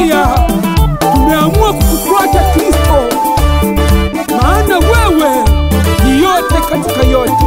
haya tumeamua kukufuata Kristo, maana wewe ni yote katika yote.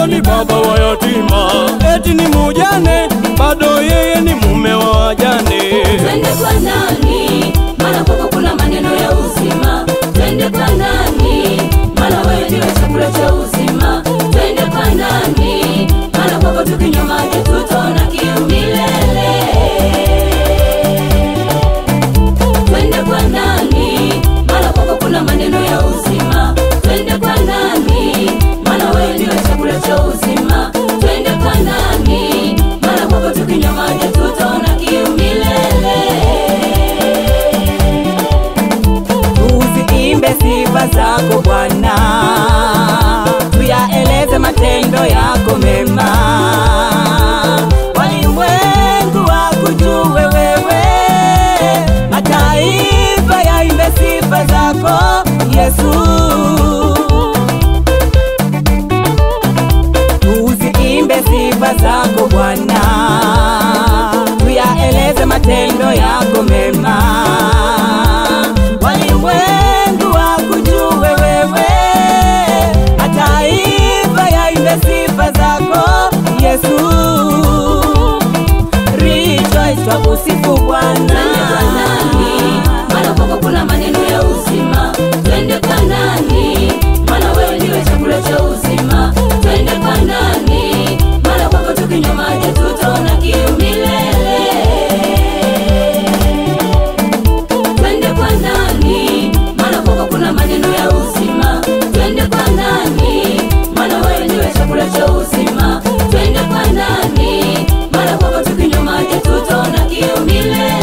Ni baba wa yatima, eti ni mujane, bado yeye ni mume wa wajane. Twende kwa nani? Maana kwako kuna maneno ya uzima. Twende kwa nani? Maana wewe ndiwe chakula cha uzima. Twende kwa nani? Maana kwako tukinywa maji tutaona kiu milele. Twende kwa nani? Maana kwako kuna maneno ya uzima. Twende kwa nani? Maana wewe ndiwe chakula cha uzima. Twende kwa nani? Maana kwako tukinywa maji tutaona kiu milele. Tuziimbe sifa zako Bwana, tuyaeleze matendo yako mema. Walimwengu wakujue wewe, mataifa yaimbe sifa zako Yesu. Tuziimbe sifa zako Bwana, tuyaeleze matendo yako mema. Walimwengu wakujue wewe, mataifa yaimbe sifa zako Yesu. Rejoice twakusifu Bwana. Twende kwa nani? Maana kwako kuna maneno ya uzima. Twende kwa nani? Maana wewe ndiwe chakula cha uzima. Twende kwa nani? Maana kwako tukinywa maji tutaona kiu milele. Twende kwa nani? Maana kwako kuna maneno ya uzima. Twende kwa nani? Maana wewe ndiwe chakula cha uzima. Twende kwa nani? Maana kwako tukinywa maji tutaona kiu milele.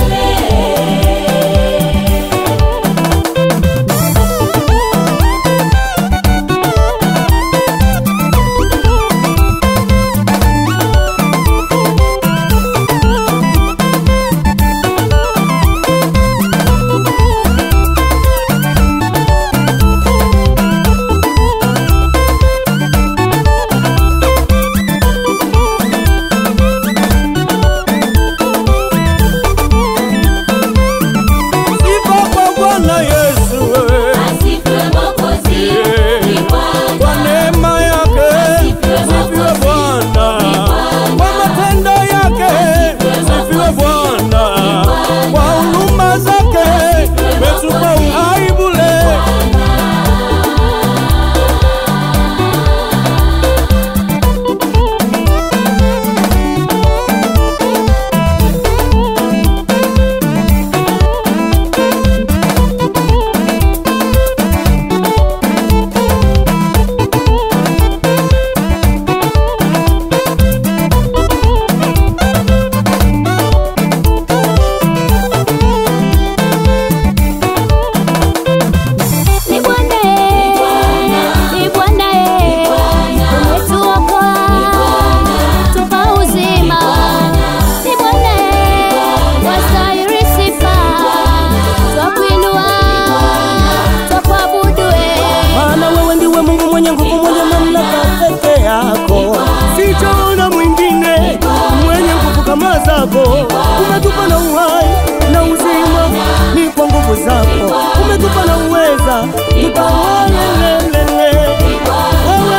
neema zako. Umetupa na uhai na uzima, ni kwa nguvu zako. Umetupa na uweza, ni kwa wewe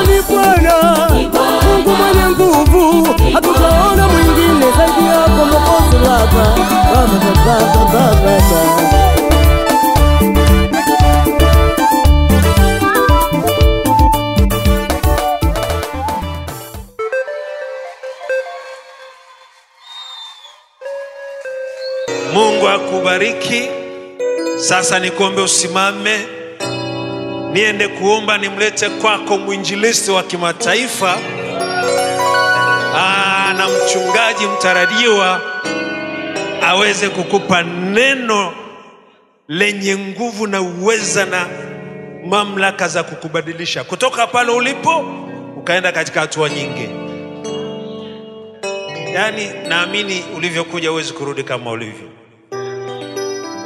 ni Bwana, Mungu mwenye nguvu. Hatutaona mwingine zaidi yako Mwokozi Baba. Mungu akubariki. Sasa nikuombe usimame, niende kuomba nimlete kwako mwinjilisti wa kimataifa na mchungaji mtarajiwa aweze kukupa neno lenye nguvu na uweza na mamlaka za kukubadilisha kutoka pale ulipo ukaenda katika hatua nyingi. Yani naamini ulivyokuja huwezi kurudi kama ulivyo.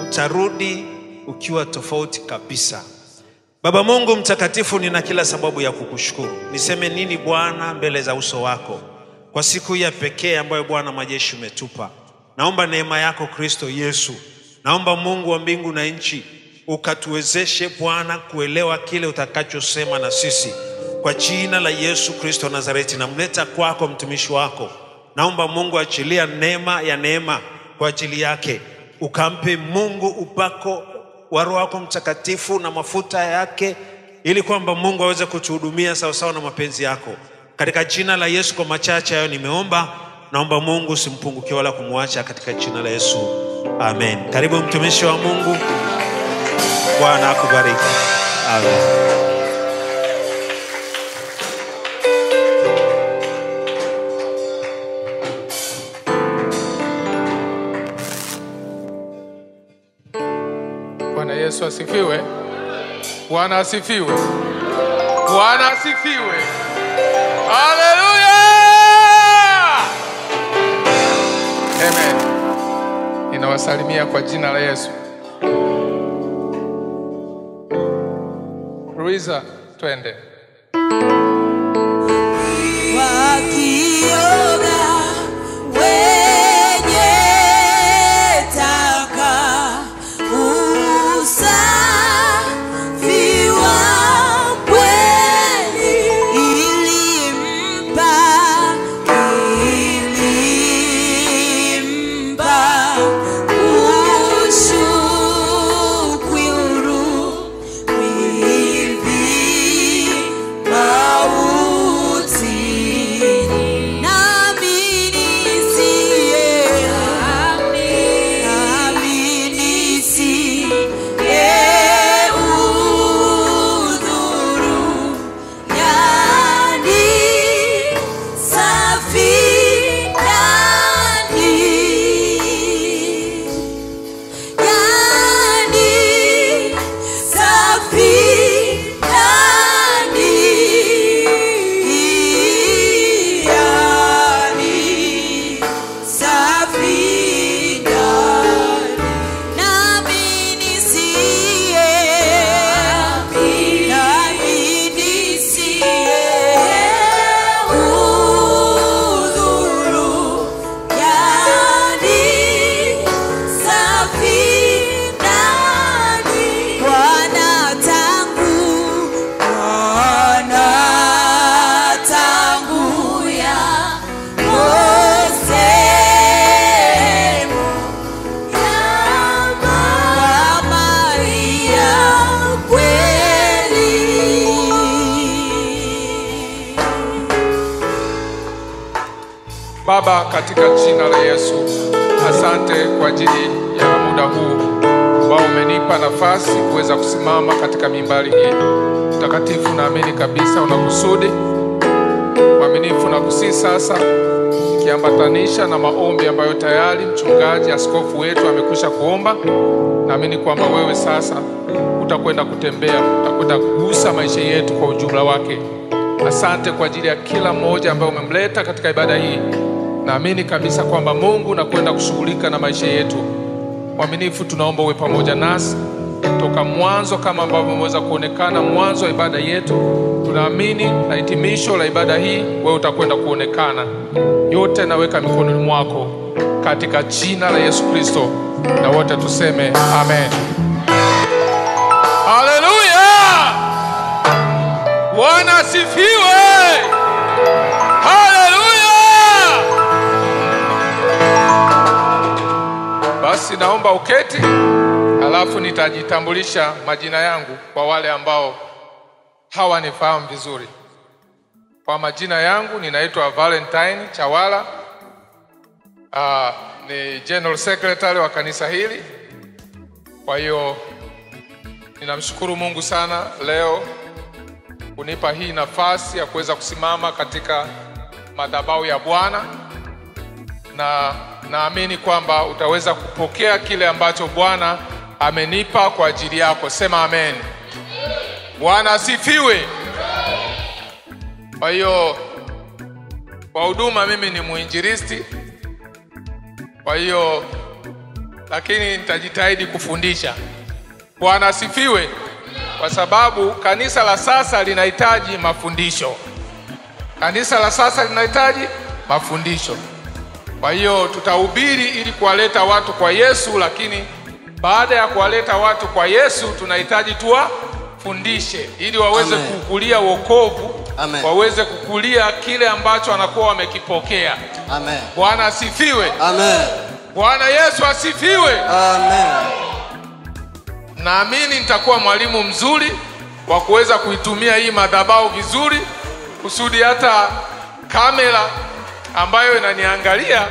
Utarudi ukiwa tofauti kabisa. Baba Mungu mtakatifu, nina kila sababu ya kukushukuru. Niseme nini Bwana mbele za uso wako kwa siku ya pekee ambayo Bwana majeshi umetupa. Naomba neema yako Kristo Yesu. Naomba Mungu wa mbingu na nchi ukatuwezeshe Bwana kuelewa kile utakachosema na sisi. Kwa jina la Yesu Kristo Nazareti namleta kwako mtumishi wako. Naomba Mungu achilia neema kwa ajili yake. Ukampe Mungu upako wa Roho wako mtakatifu na mafuta yake, ili kwamba Mungu aweze kutuhudumia sawa sawa na mapenzi yako. Katika jina la Yesu, kwa machache hayo nimeomba. Naomba Mungu usimpungukie wala kumwacha, katika jina la Yesu. Amen. Karibu mtumishi wa Mungu. Bwana akubariki. Amen. Bwana Yesu asifiwe. Bwana asifiwe. Bwana asifiwe. Haleluya. Amen. Ninawasalimia kwa jina la Yesu. Ruiza, twende. Wakioga wenye taka usafi wa kweli ilimpa ushukuru Baba, katika jina la Yesu, asante kwa ajili ya muda huu ambao umenipa nafasi kuweza kusimama katika mimbari hii. Mtakatifu, naamini kabisa una kusudi, mwaminifu na kusi sasa, nikiambatanisha na maombi ambayo tayari mchungaji askofu wetu amekwisha kuomba. Naamini kwamba wewe sasa utakwenda kutembea, utakwenda kugusa maisha yetu kwa ujumla wake. Asante kwa ajili ya kila mmoja ambaye umemleta katika ibada hii. Naamini kabisa kwamba Mungu unakwenda kushughulika na maisha yetu. Mwaminifu, tunaomba uwe pamoja nasi toka mwanzo kama ambavyo umeweza kuonekana mwanzo wa ibada yetu. Tunaamini na hitimisho la ibada hii wewe utakwenda kuonekana. Yote naweka mikononi mwako. katika jina la Yesu Kristo, na wote tuseme amen. Haleluya! Bwana asifiwe. Haleluya! Basi naomba uketi, alafu nitajitambulisha majina yangu kwa wale ambao hawanifahamu vizuri. Kwa majina yangu ninaitwa Valentine Chawala. Ni General Secretary wa kanisa hili. Kwa hiyo ninamshukuru Mungu sana leo kunipa hii nafasi ya kuweza kusimama katika madhabahu ya Bwana, na naamini kwamba utaweza kupokea kile ambacho Bwana amenipa kwa ajili yako. Sema amen. Bwana asifiwe. Kwa hiyo kwa huduma mimi ni muinjilisti. Kwa hiyo lakini nitajitahidi kufundisha. Bwana asifiwe. Kwa sababu kanisa la sasa linahitaji mafundisho. Kanisa la sasa linahitaji mafundisho. Kwa hiyo tutahubiri ili kuwaleta watu kwa Yesu, lakini baada ya kuwaleta watu kwa Yesu tunahitaji tuwafundishe ili waweze kukulia wokovu. Amen. Waweze kukulia kile ambacho wanakuwa wamekipokea. Amen. Bwana asifiwe. Amen. Bwana Yesu asifiwe. Amen. Naamini nitakuwa mwalimu mzuri wa kuweza kuitumia hii madhabahu vizuri, kusudi hata kamera ambayo inaniangalia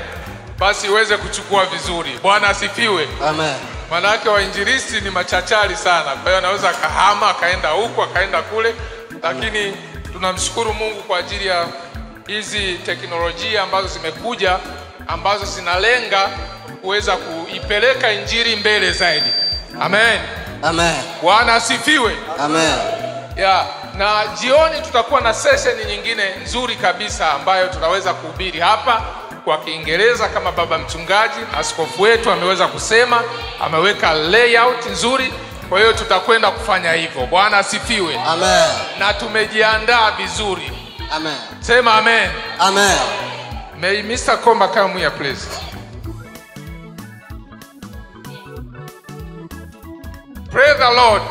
basi iweze kuchukua vizuri. Bwana asifiwe. Amen. Manake wainjilisti ni machachari sana. Kwa hiyo anaweza akahama akaenda huku akaenda kule. Lakini tunamshukuru Mungu kwa ajili ya hizi teknolojia ambazo zimekuja, ambazo zinalenga kuweza kuipeleka injili mbele zaidi. Amen. Amen. Bwana asifiwe. Amen. Na jioni tutakuwa na session nyingine nzuri kabisa ambayo tunaweza kuhubiri hapa kwa Kiingereza kama baba mchungaji askofu wetu ameweza kusema, ameweka layout nzuri. Kwa hiyo tutakwenda kufanya hivyo. Bwana asifiwe. Amen. Na tumejiandaa vizuri. Amen. Sema amen. Amen. May Mr. Komba come here please. Praise the Lord.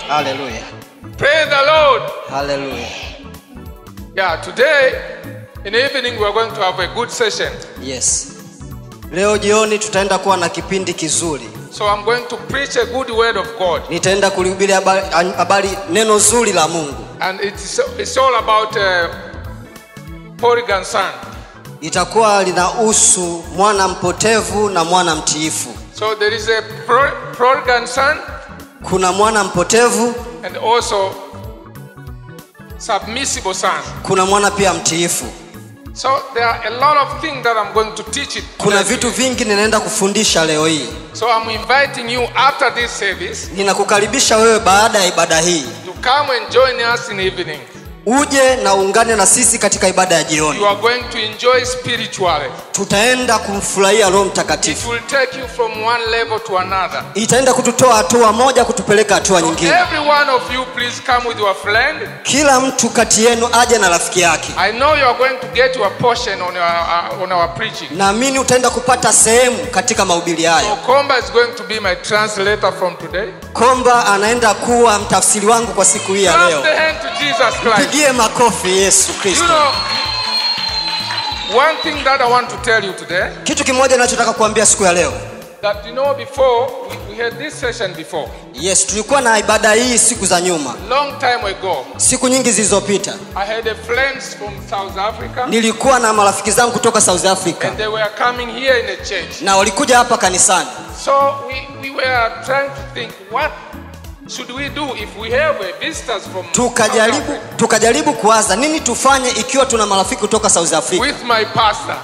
Hallelujah. Praise the Lord. Hallelujah. Today in the evening we are going to have a good session. Yes. Leo jioni tutaenda kuwa na kipindi kizuri. So I'm going to preach a good word of God. Nitaenda kulihubiri habari neno zuri la Mungu. And it's all about prodigal son. Itakuwa linahusu mwana mpotevu na mwana mtiifu. So there is a prodigal son. Kuna mwana mpotevu and also submissive son. Kuna mwana pia mtiifu. So there are a lot of things that I'm going to teach it. Kuna vitu vingi ninaenda kufundisha leo hii. So I'm inviting you after this service. Ninakukaribisha wewe baada ya ibada hii to come and join us in the evening. Uje na ungane na sisi katika ibada ya jioni. You are going to enjoy spiritually. Tutaenda kumfurahia Roho Mtakatifu. It will take you from one level to another. Itaenda kututoa hatua moja kutupeleka hatua nyingine. Every one of you please come with your friend. Kila mtu kati yenu aje na rafiki yake. I know you are going to get your portion on our preaching. Naamini utaenda kupata sehemu katika mahubiri haya. So Komba is going to be my translator from today. Komba anaenda kuwa mtafsiri wangu kwa siku hii ya leo. Clap the hand to Jesus Christ. Pigie makofi Yesu Kristo. You know, one thing that I want to tell you today. Kitu kimoja ninachotaka kuambia siku ya leo. That before we had this session before. Yes, tulikuwa na ibada hii siku za nyuma. Long time ago. Siku nyingi zilizopita. I had friends from South Africa. Nilikuwa na marafiki zangu kutoka South Africa. And they were coming here in the church. Na walikuja hapa kanisani. So we were trying to think what should we do if we have visitors from tukajaribu kuwaza nini tufanye ikiwa tuna marafiki kutoka South Africa. With my pastor.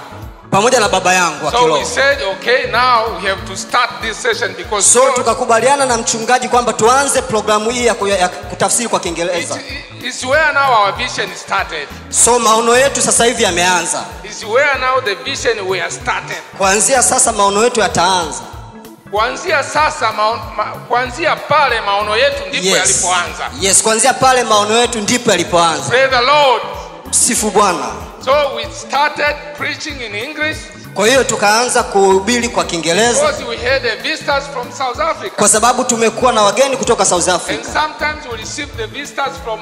Pamoja na baba yangu wa kiroho. So we said okay, now we have to start this session because tukakubaliana na mchungaji kwamba tuanze programu hii ya kutafsiri kwa Kiingereza. It's where now our vision started. So maono yetu sasa hivi yameanza. It's where now the vision we have started. Kuanzia sasa maono yetu yataanza. Kuanzia pale maono yetu ndipo yalipoanza. Yes, kuanzia pale maono yetu ndipo yalipoanza. Praise the Lord. Sifu Bwana. So we started preaching in English Kwa hiyo tukaanza kuhubiri kwa Kiingereza because we had visitors from South Africa. kwa sababu tumekuwa na wageni kutoka South And Africa. sometimes we receive the visitors from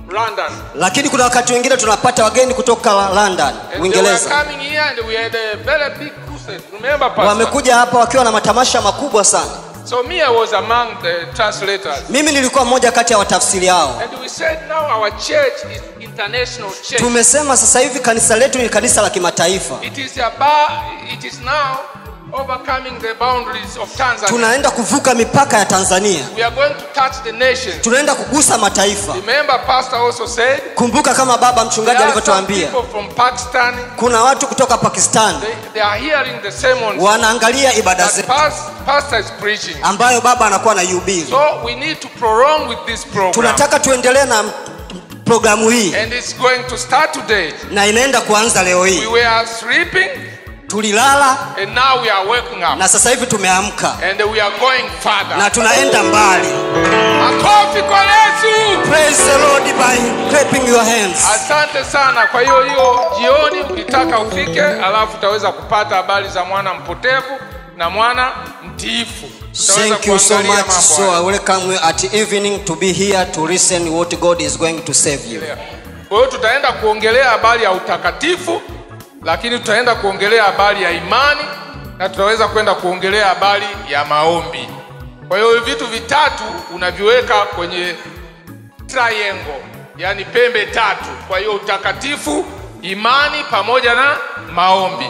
London. Lakini kuna wakati wengine tunapata wageni kutoka London, And they were Uingereza. coming here and we had a very big crusade. Remember, Pastor? Wamekuja hapa wakiwa na matamasha makubwa sana. So me, I was among the translators. Mimi nilikuwa mmoja kati ya watafsiri hao. And we said now our church is international church. Tumesema sasa hivi kanisa letu ni kanisa la kimataifa. It is now overcoming the boundaries of Tanzania. Tunaenda kuvuka mipaka ya Tanzania. We are going to touch the nation. Tunaenda kugusa mataifa. Remember, Pastor also said, Kumbuka kama baba mchungaji there are some alivyotuambia. people from Pakistan. Kuna watu kutoka Pakistan They are hearing the sermons wanaangalia ibada that zetu Pastor is preaching. ambayo baba anakuwa anahubiri. So we need to prolong with this program. Tunataka tuendelee na programu hii And it's going to start today. na inaenda kuanza leo We hii. were sleeping Tulilala and now we are waking up. na sasa hivi tumeamka And we are going further. na tunaenda mbali. Makofi kwa Yesu. Praise the Lord by clapping your hands. Asante sana. Kwa hiyo jioni ukitaka ufike, alafu utaweza kupata habari za mwana mpotevu na mwana mtiifu. Tutaweza Thank you so kuangalia much. mambo So haya. I welcome you at evening to be here to listen what God is going to save you. Kwa hiyo tutaenda kuongelea habari ya utakatifu, lakini tutaenda kuongelea habari ya imani na tutaweza kwenda kuongelea habari ya maombi. Kwa hiyo vitu vitatu unaviweka kwenye triangle, yani pembe tatu. Kwa hiyo utakatifu, imani pamoja na maombi.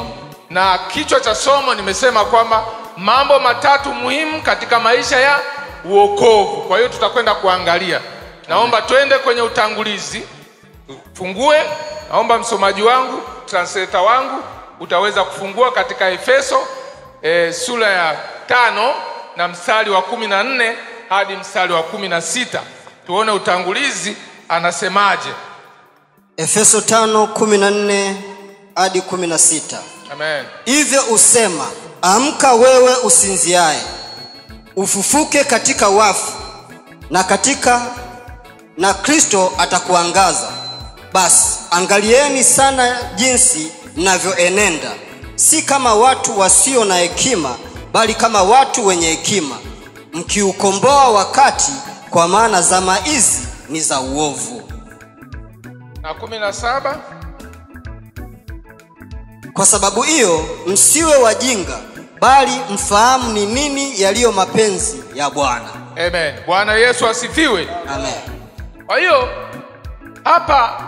Na kichwa cha somo nimesema kwamba mambo matatu muhimu katika maisha ya uokovu. Kwa hiyo tutakwenda kuangalia. Naomba twende kwenye utangulizi. Fungue, naomba msomaji wangu, translator wangu, utaweza kufungua katika Efeso sura ya 5 na mstari wa 14 hadi mstari wa 16. Tuone utangulizi anasemaje. Efeso 5:14 hadi 16. Amen. Hivyo usema, amka wewe usinziaye, ufufuke katika wafu, na Kristo atakuangaza. Basi angalieni sana jinsi mnavyoenenda, si kama watu wasio na hekima, bali kama watu wenye hekima, mkiukomboa wakati, kwa maana zama hizi ni za uovu. Na 17. Kwa sababu hiyo msiwe wajinga, bali mfahamu ni nini yaliyo mapenzi ya Bwana. Amen. Bwana Yesu asifiwe. Amen. Kwa hiyo hapa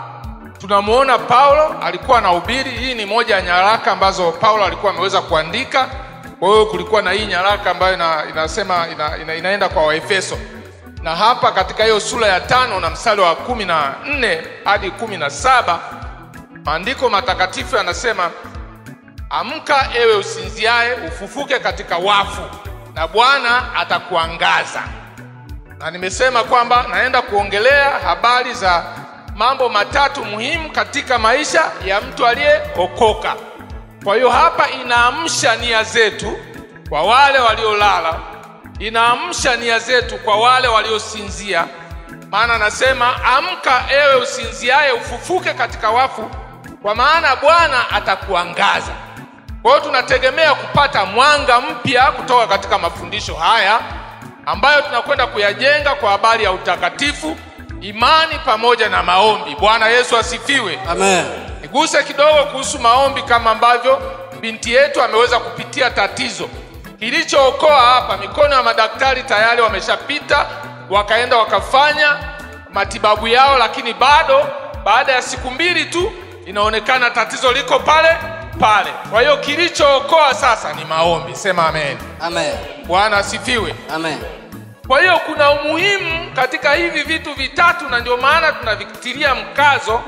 tunamuona Paulo alikuwa anahubiri. Hii ni moja ya nyaraka ambazo Paulo alikuwa ameweza kuandika. Kwa hiyo kulikuwa na hii nyaraka ambayo inaenda kwa Waefeso. Na hapa katika hiyo sura ya 5 na mstari wa 14 hadi 17, maandiko matakatifu yanasema, amka ewe usinziaye, ufufuke katika wafu, na Bwana atakuangaza. Na nimesema kwamba naenda kuongelea habari za mambo matatu muhimu katika maisha ya mtu aliyeokoka. Kwa hiyo hapa inaamsha nia zetu kwa wale waliolala, inaamsha nia zetu kwa wale waliosinzia. Maana nasema, amka ewe usinziaye, ufufuke katika wafu, kwa maana Bwana atakuangaza. Kwa hiyo tunategemea kupata mwanga mpya kutoka katika mafundisho haya ambayo tunakwenda kuyajenga kwa habari ya utakatifu, imani pamoja na maombi. Bwana Yesu asifiwe. Amen. Niguse kidogo kuhusu maombi, kama ambavyo binti yetu ameweza kupitia tatizo. Kilichookoa hapa, mikono ya madaktari tayari wameshapita, wakaenda wakafanya matibabu yao, lakini bado baada ya siku 2 tu inaonekana tatizo liko pale pale. Kwa hiyo kilichookoa sasa ni maombi. Sema amen. Amen. Bwana asifiwe. Amen. Kwa hiyo kuna umuhimu katika hivi vitu vitatu, na ndio maana tunavitilia mkazo.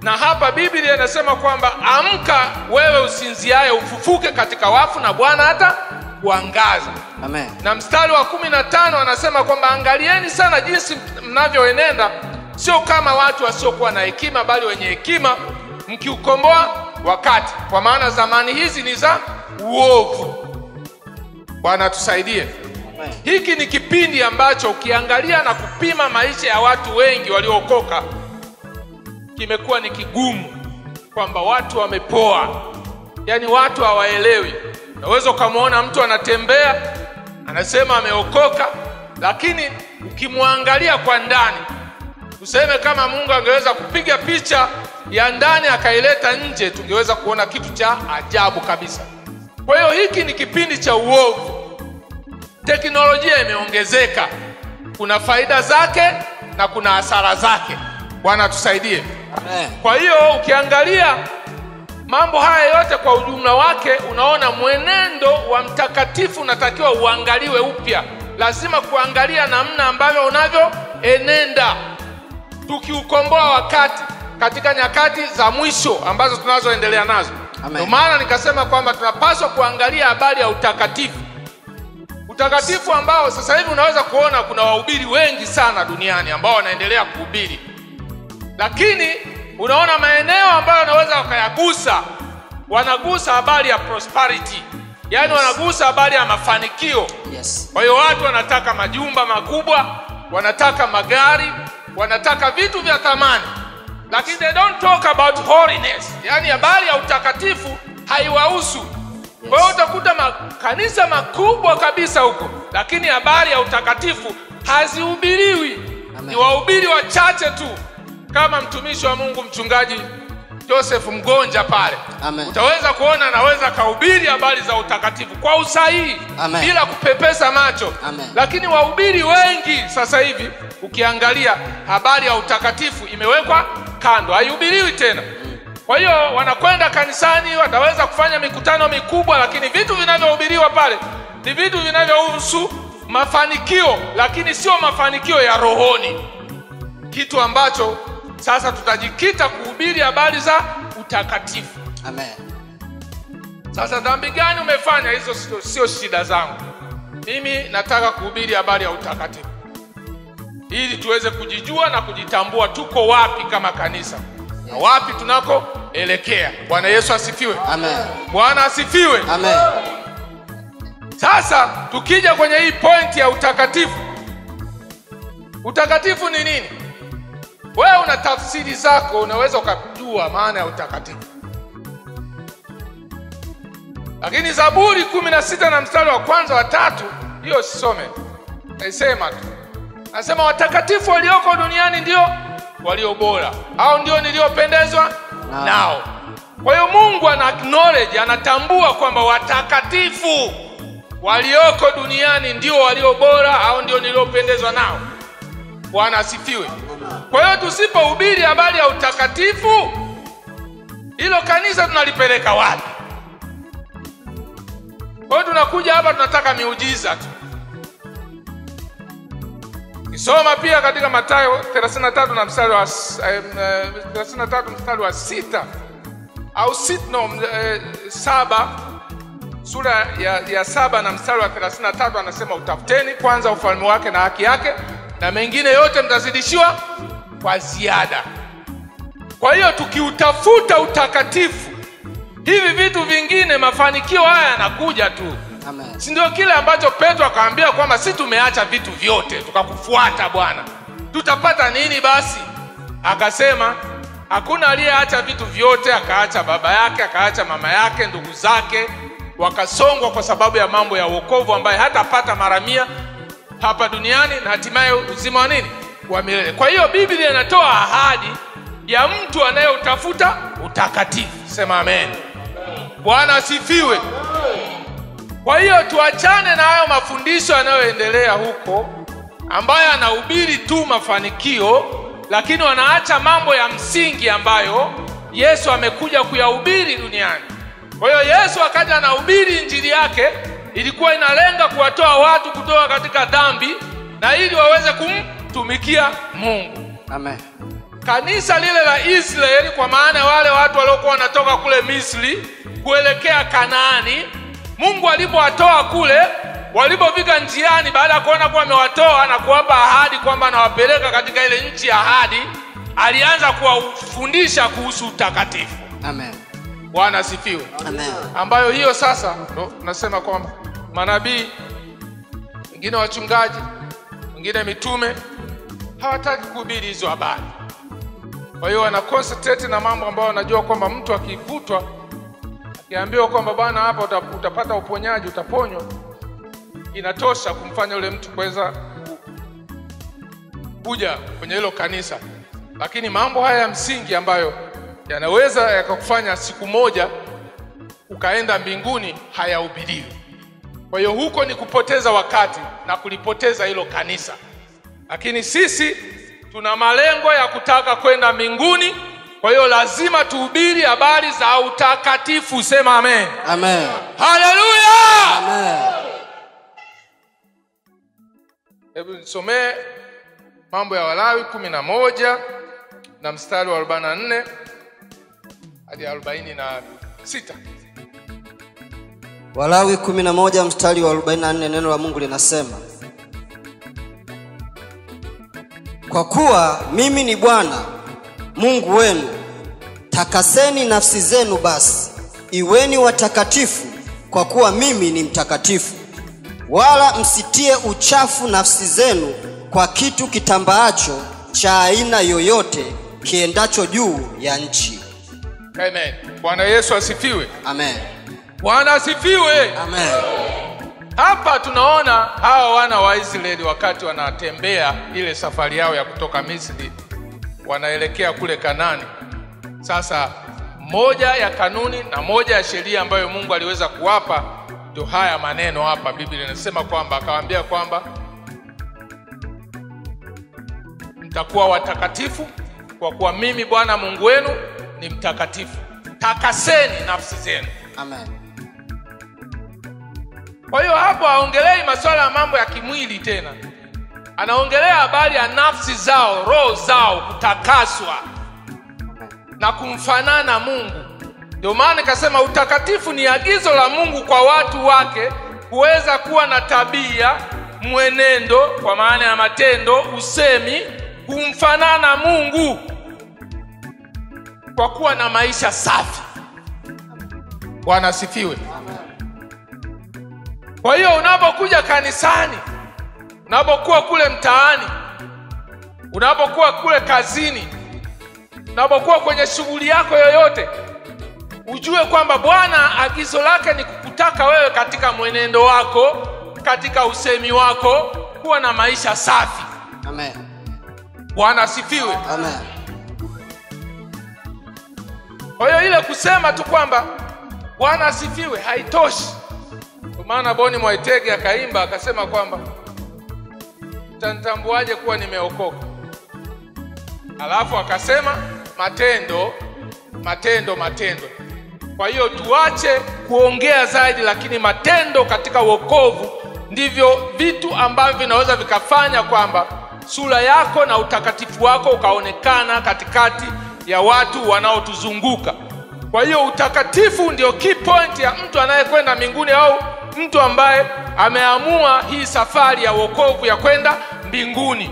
Na hapa Biblia inasema kwamba amka wewe usinziaye, ufufuke katika wafu, na Bwana atakuangaza. Amen. Na mstari wa 15 anasema kwamba angalieni sana jinsi mnavyoenenda, sio kama watu wasiokuwa na hekima, bali wenye hekima, mkiukomboa wakati, kwa maana zamani hizi ni za uovu. Bwana tusaidie. Hiki ni kipindi ambacho ukiangalia na kupima maisha ya watu wengi waliookoka, kimekuwa ni kigumu. Kwa kwamba watu wamepoa, yaani watu hawaelewi. Unaweza ukamwona mtu anatembea anasema ameokoka, lakini ukimwangalia kwa ndani, tuseme kama Mungu angeweza kupiga picha ya ndani akaileta nje, tungeweza kuona kitu cha ajabu kabisa. Kwa hiyo hiki ni kipindi cha uovu. Teknolojia imeongezeka, kuna faida zake na kuna hasara zake. Bwana tusaidie. Kwa hiyo ukiangalia mambo haya yote kwa ujumla wake, unaona mwenendo wa mtakatifu unatakiwa uangaliwe upya. Lazima kuangalia namna ambavyo unavyoenenda, tukiukomboa wakati katika nyakati za mwisho ambazo tunazoendelea nazo. Ndio maana nikasema kwamba tunapaswa kuangalia habari ya utakatifu. Utakatifu ambao sasa hivi unaweza kuona kuna wahubiri wengi sana duniani ambao wanaendelea kuhubiri, lakini unaona maeneo ambayo wanaweza wakayagusa, wanagusa habari ya prosperity, yaani wanagusa habari ya mafanikio. Kwa hiyo watu wanataka majumba makubwa, wanataka magari, wanataka vitu vya thamani, lakini they don't talk about holiness, yaani habari ya utakatifu haiwahusu. Kwa hiyo utakuta makanisa makubwa kabisa huko, lakini habari ya utakatifu hazihubiriwi. Ni wahubiri wachache tu, kama mtumishi wa Mungu mchungaji Joseph Mgonja pale. Utaweza kuona anaweza kuhubiri habari za utakatifu kwa usahihi bila kupepesa macho. Lakini wahubiri wengi sasa hivi ukiangalia habari ya utakatifu imewekwa kando, haihubiriwi tena. Kwa hiyo wanakwenda kanisani, wataweza kufanya mikutano mikubwa, lakini vitu vinavyohubiriwa pale ni vitu vinavyohusu mafanikio, lakini sio mafanikio ya rohoni, kitu ambacho sasa tutajikita kuhubiri habari za utakatifu. Sasa dhambi gani umefanya? Hizo sio shida zangu. Mimi nataka kuhubiri habari ya utakatifu ili tuweze kujijua na kujitambua tuko wapi kama kanisa na wapi tunakoelekea. Bwana Yesu asifiwe. Bwana asifiwe. Sasa tukija kwenye hii point ya utakatifu, utakatifu ni nini? Wewe una tafsiri zako, unaweza ukajua maana ya utakatifu. Lakini Zaburi 16 na mstari wa kwanza wa 3, hiyo sisome, naisema tu. Nasema watakatifu walioko duniani ndio walio bora, au ndio niliopendezwa nao. Kwa hiyo Mungu ana acknowledge, anatambua kwamba watakatifu walioko duniani ndio walio bora, au ndio niliopendezwa nao. Bwana asifiwe. Kwa hiyo tusipohubiri habari ya utakatifu, hilo kanisa tunalipeleka wapi? Kwa hiyo tunakuja hapa tunataka miujiza tu. Kisoma pia katika Mathayo 33 na mstari wa 33 mstari wa 6 au 7, sura ya 7 na mstari wa 33 anasema utafuteni kwanza ufalme wake na haki yake, na mengine yote mtazidishiwa kwa ziada. Kwa hiyo tukiutafuta utakatifu, hivi vitu vingine, mafanikio haya yanakuja tu. Si ndio kile ambacho Petro akaambia kwamba si tumeacha vitu vyote tukakufuata Bwana, tutapata nini basi? Akasema hakuna aliyeacha vitu vyote akaacha baba yake, akaacha mama yake, ndugu zake, wakasongwa kwa sababu ya mambo ya wokovu ambaye hatapata mara 100 hapa duniani na hatimaye uzima wa nini? Wa milele. Kwa hiyo Biblia inatoa ahadi ya mtu anayeutafuta utakatifu. Sema amen. Bwana asifiwe. Kwa hiyo tuachane na hayo mafundisho yanayoendelea huko ambayo anahubiri tu mafanikio, lakini wanaacha mambo ya msingi ambayo Yesu amekuja kuyahubiri duniani. Kwa hiyo Yesu akaja anahubiri injili yake, ilikuwa inalenga kuwatoa watu kutoka katika dhambi na ili waweze kumtumikia Mungu. Kanisa lile la Israeli, kwa maana wale watu waliokuwa wanatoka kule Misri kuelekea Kanaani, Mungu alipowatoa kule, walipofika njiani, baada ya kuona kuwa amewatoa na kuwapa ahadi kwamba anawapeleka katika ile nchi ya ahadi, alianza kuwafundisha kuhusu utakatifu. Bwana asifiwe. Ambayo hiyo sasa nasema kwamba manabii wengine, wachungaji wengine, mitume hawataki kuhubiri hizo habari. Kwa hiyo wana concentrate na mambo ambayo wanajua kwamba mtu akivutwa, akiambiwa kwamba bwana hapa utapata uponyaji, utaponywa, inatosha kumfanya yule mtu kuweza kuja kwenye hilo kanisa. Lakini mambo haya ya msingi ambayo yanaweza yakakufanya siku moja ukaenda mbinguni hayahubiriwi. Kwa hiyo huko ni kupoteza wakati na kulipoteza hilo kanisa. Lakini sisi tuna malengo ya kutaka kwenda mbinguni. Kwa hiyo lazima tuhubiri habari za utakatifu. Sema amen. Amen. Haleluya. Amen. Hebu nisomee Mambo ya Walawi 11 na mstari wa 44 hadi 46. Walawi 11 mstari wa 44, neno la Mungu linasema: kwa kuwa mimi ni Bwana Mungu wenu, takaseni nafsi zenu, basi iweni watakatifu, kwa kuwa mimi ni mtakatifu. Wala msitie uchafu nafsi zenu kwa kitu kitambaacho cha aina yoyote kiendacho juu ya nchi. Amen. Bwana Yesu asifiwe. Amen. Bwana asifiwe. Amen. Hapa tunaona hawa wana wa Israeli wakati wanatembea ile safari yao ya kutoka Misri wanaelekea kule Kanani. Sasa moja ya kanuni na moja ya sheria ambayo Mungu aliweza kuwapa ndio haya maneno hapa. Biblia inasema kwamba akawaambia kwamba mtakuwa watakatifu kwa kuwa mimi Bwana Mungu wenu ni mtakatifu. Takaseni nafsi zenu. Amen. Kwa hiyo hapo haongelei masuala ya mambo ya kimwili tena. Anaongelea habari ya nafsi zao, roho zao kutakaswa na kumfanana Mungu. Ndio maana nikasema utakatifu ni agizo la Mungu kwa watu wake kuweza kuwa na tabia, mwenendo kwa maana ya matendo, usemi, kumfanana Mungu kwa kuwa na maisha safi. Bwana asifiwe. Kwa hiyo unapokuja kanisani, unapokuwa kule mtaani, unapokuwa kule kazini, unapokuwa kwenye shughuli yako yoyote, ujue kwamba Bwana agizo lake ni kukutaka wewe katika mwenendo wako, katika usemi wako, kuwa na maisha safi. Amen. Bwana asifiwe. Amen. Kwa hiyo ile kusema tu kwamba Bwana asifiwe haitoshi. Kwa maana Boni Mwaitege akaimba akasema kwamba utanitambuaje kuwa nimeokoka? Alafu akasema matendo, matendo, matendo. Kwa hiyo tuache kuongea zaidi, lakini matendo katika wokovu ndivyo vitu ambavyo vinaweza vikafanya kwamba sura yako na utakatifu wako ukaonekana katikati ya watu wanaotuzunguka. Kwa hiyo utakatifu ndio key point ya mtu anayekwenda mbinguni au mtu ambaye ameamua hii safari ya wokovu ya kwenda mbinguni.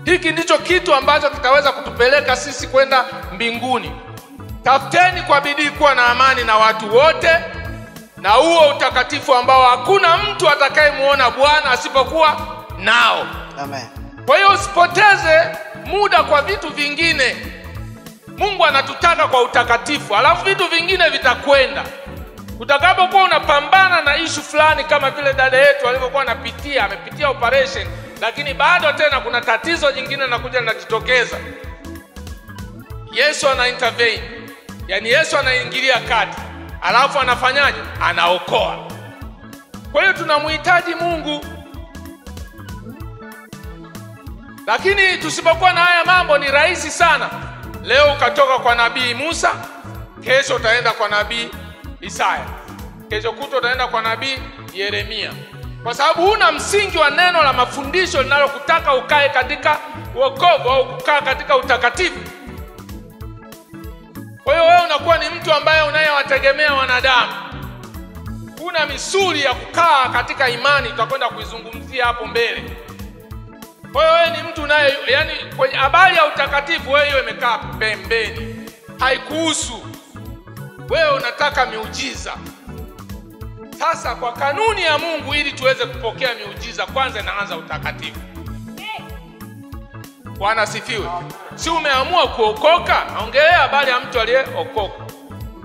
Hiki ndicho kitu ambacho kitaweza kutupeleka sisi kwenda mbinguni. Tafuteni kwa bidii kuwa na amani na watu wote na huo utakatifu ambao hakuna mtu atakayemuona Bwana asipokuwa nao. Amen. Kwa hiyo usipoteze muda kwa vitu vingine. Mungu anatutaka kwa utakatifu, alafu vitu vingine vitakwenda. Utakapokuwa unapambana na issue fulani kama vile dada yetu alivyokuwa amepitia operation, lakini bado tena kuna tatizo jingine linakuja linajitokeza. Yesu ana intervene. Yaani Yesu anaingilia kati. Alafu anafanyaje? Anaokoa. Kwa hiyo tunamhitaji Mungu. Lakini tusipokuwa na haya mambo ni rahisi sana. Leo ukatoka kwa nabii Musa, kesho utaenda kwa nabii Isaya, kesho kutwa utaenda kwa nabii Yeremia. Kwa sababu huna msingi wa neno la mafundisho linalokutaka ukae katika wokovu au kukaa katika utakatifu. Kwa hiyo wewe unakuwa ni mtu ambaye unayewategemea wanadamu. Huna misuli ya kukaa katika imani, tutakwenda kuizungumzia hapo mbele. Kwa hiyo wewe ni mtu yani kwenye habari ya utakatifu wewe imekaa pembeni. Haikuhusu. Wewe unataka miujiza. Sasa kwa kanuni ya Mungu ili tuweze kupokea miujiza kwanza inaanza utakatifu. Bwana asifiwe. Si umeamua kuokoka? Naongelea habari ya mtu aliyeokoka.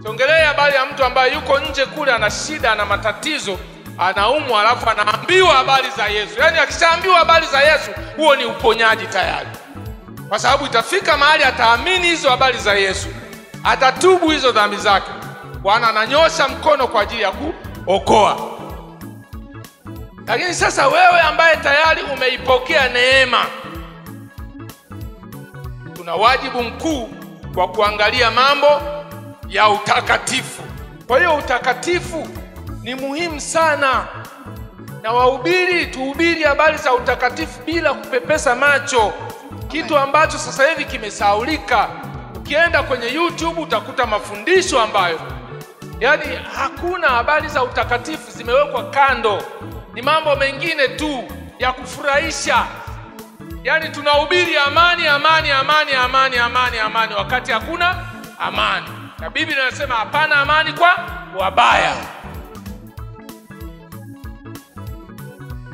Siongelea habari ya mtu ambaye yuko nje kule ana shida na matatizo, anaumwa alafu anaambiwa habari za Yesu. Yaani akishaambiwa habari za Yesu, huo ni uponyaji tayari. Kwa sababu itafika mahali ataamini hizo habari za Yesu, atatubu hizo dhambi zake, Bwana ananyosha mkono kwa ajili ya kuokoa. Lakini sasa wewe ambaye tayari umeipokea neema, tuna wajibu mkuu kwa kuangalia mambo ya utakatifu. Kwa hiyo utakatifu ni muhimu sana, na wahubiri tuhubiri habari za utakatifu bila kupepesa macho, kitu ambacho sasa hivi kimesahaulika. Ukienda kwenye YouTube utakuta mafundisho ambayo yani hakuna habari za utakatifu, zimewekwa kando, ni mambo mengine tu ya kufurahisha. Yani tunahubiri amani amani amani amani amani amani wakati hakuna amani. Na Biblia inasema hapana amani kwa wabaya.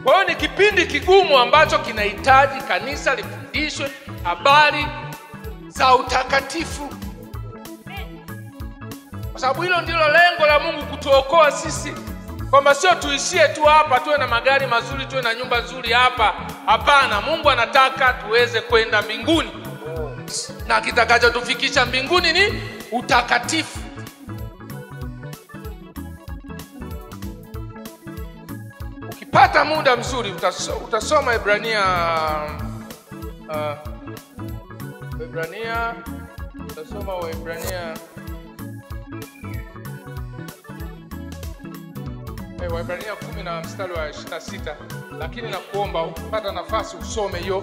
Kwa hiyo ni kipindi kigumu ambacho kinahitaji kanisa lifundishwe habari za utakatifu. Kwa sababu hilo ndilo lengo la Mungu, kutuokoa sisi. Kwamba sio tuishie tu hapa, tuwe na magari mazuri, tuwe na nyumba nzuri hapa. Hapana, Mungu anataka tuweze kwenda mbinguni. Na kitakachotufikisha mbinguni ni utakatifu. Ukipata muda mzuri utasoma Ibrania utasoma Waebrania 10 na mstari wa 26. Lakini nakuomba ukipata nafasi usome hiyo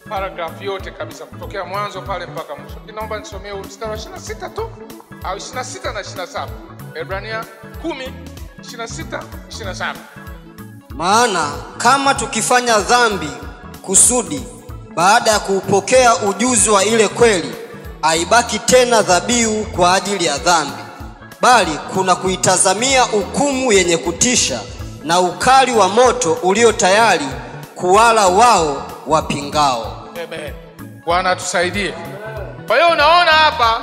paragraph yote kabisa kutokea mwanzo pale mpaka mwisho. Naomba nisomee mstari wa 26 tu au 26 na 27. Waebrania 10 26 27. Maana kama tukifanya dhambi kusudi baada ya kuupokea ujuzi wa ile kweli, haibaki tena dhabihu kwa ajili ya dhambi, bali kuna kuitazamia hukumu yenye kutisha na ukali wa moto ulio tayari kuwala wao wapingao. Amen. Bwana tusaidie. Kwa hiyo unaona hapa,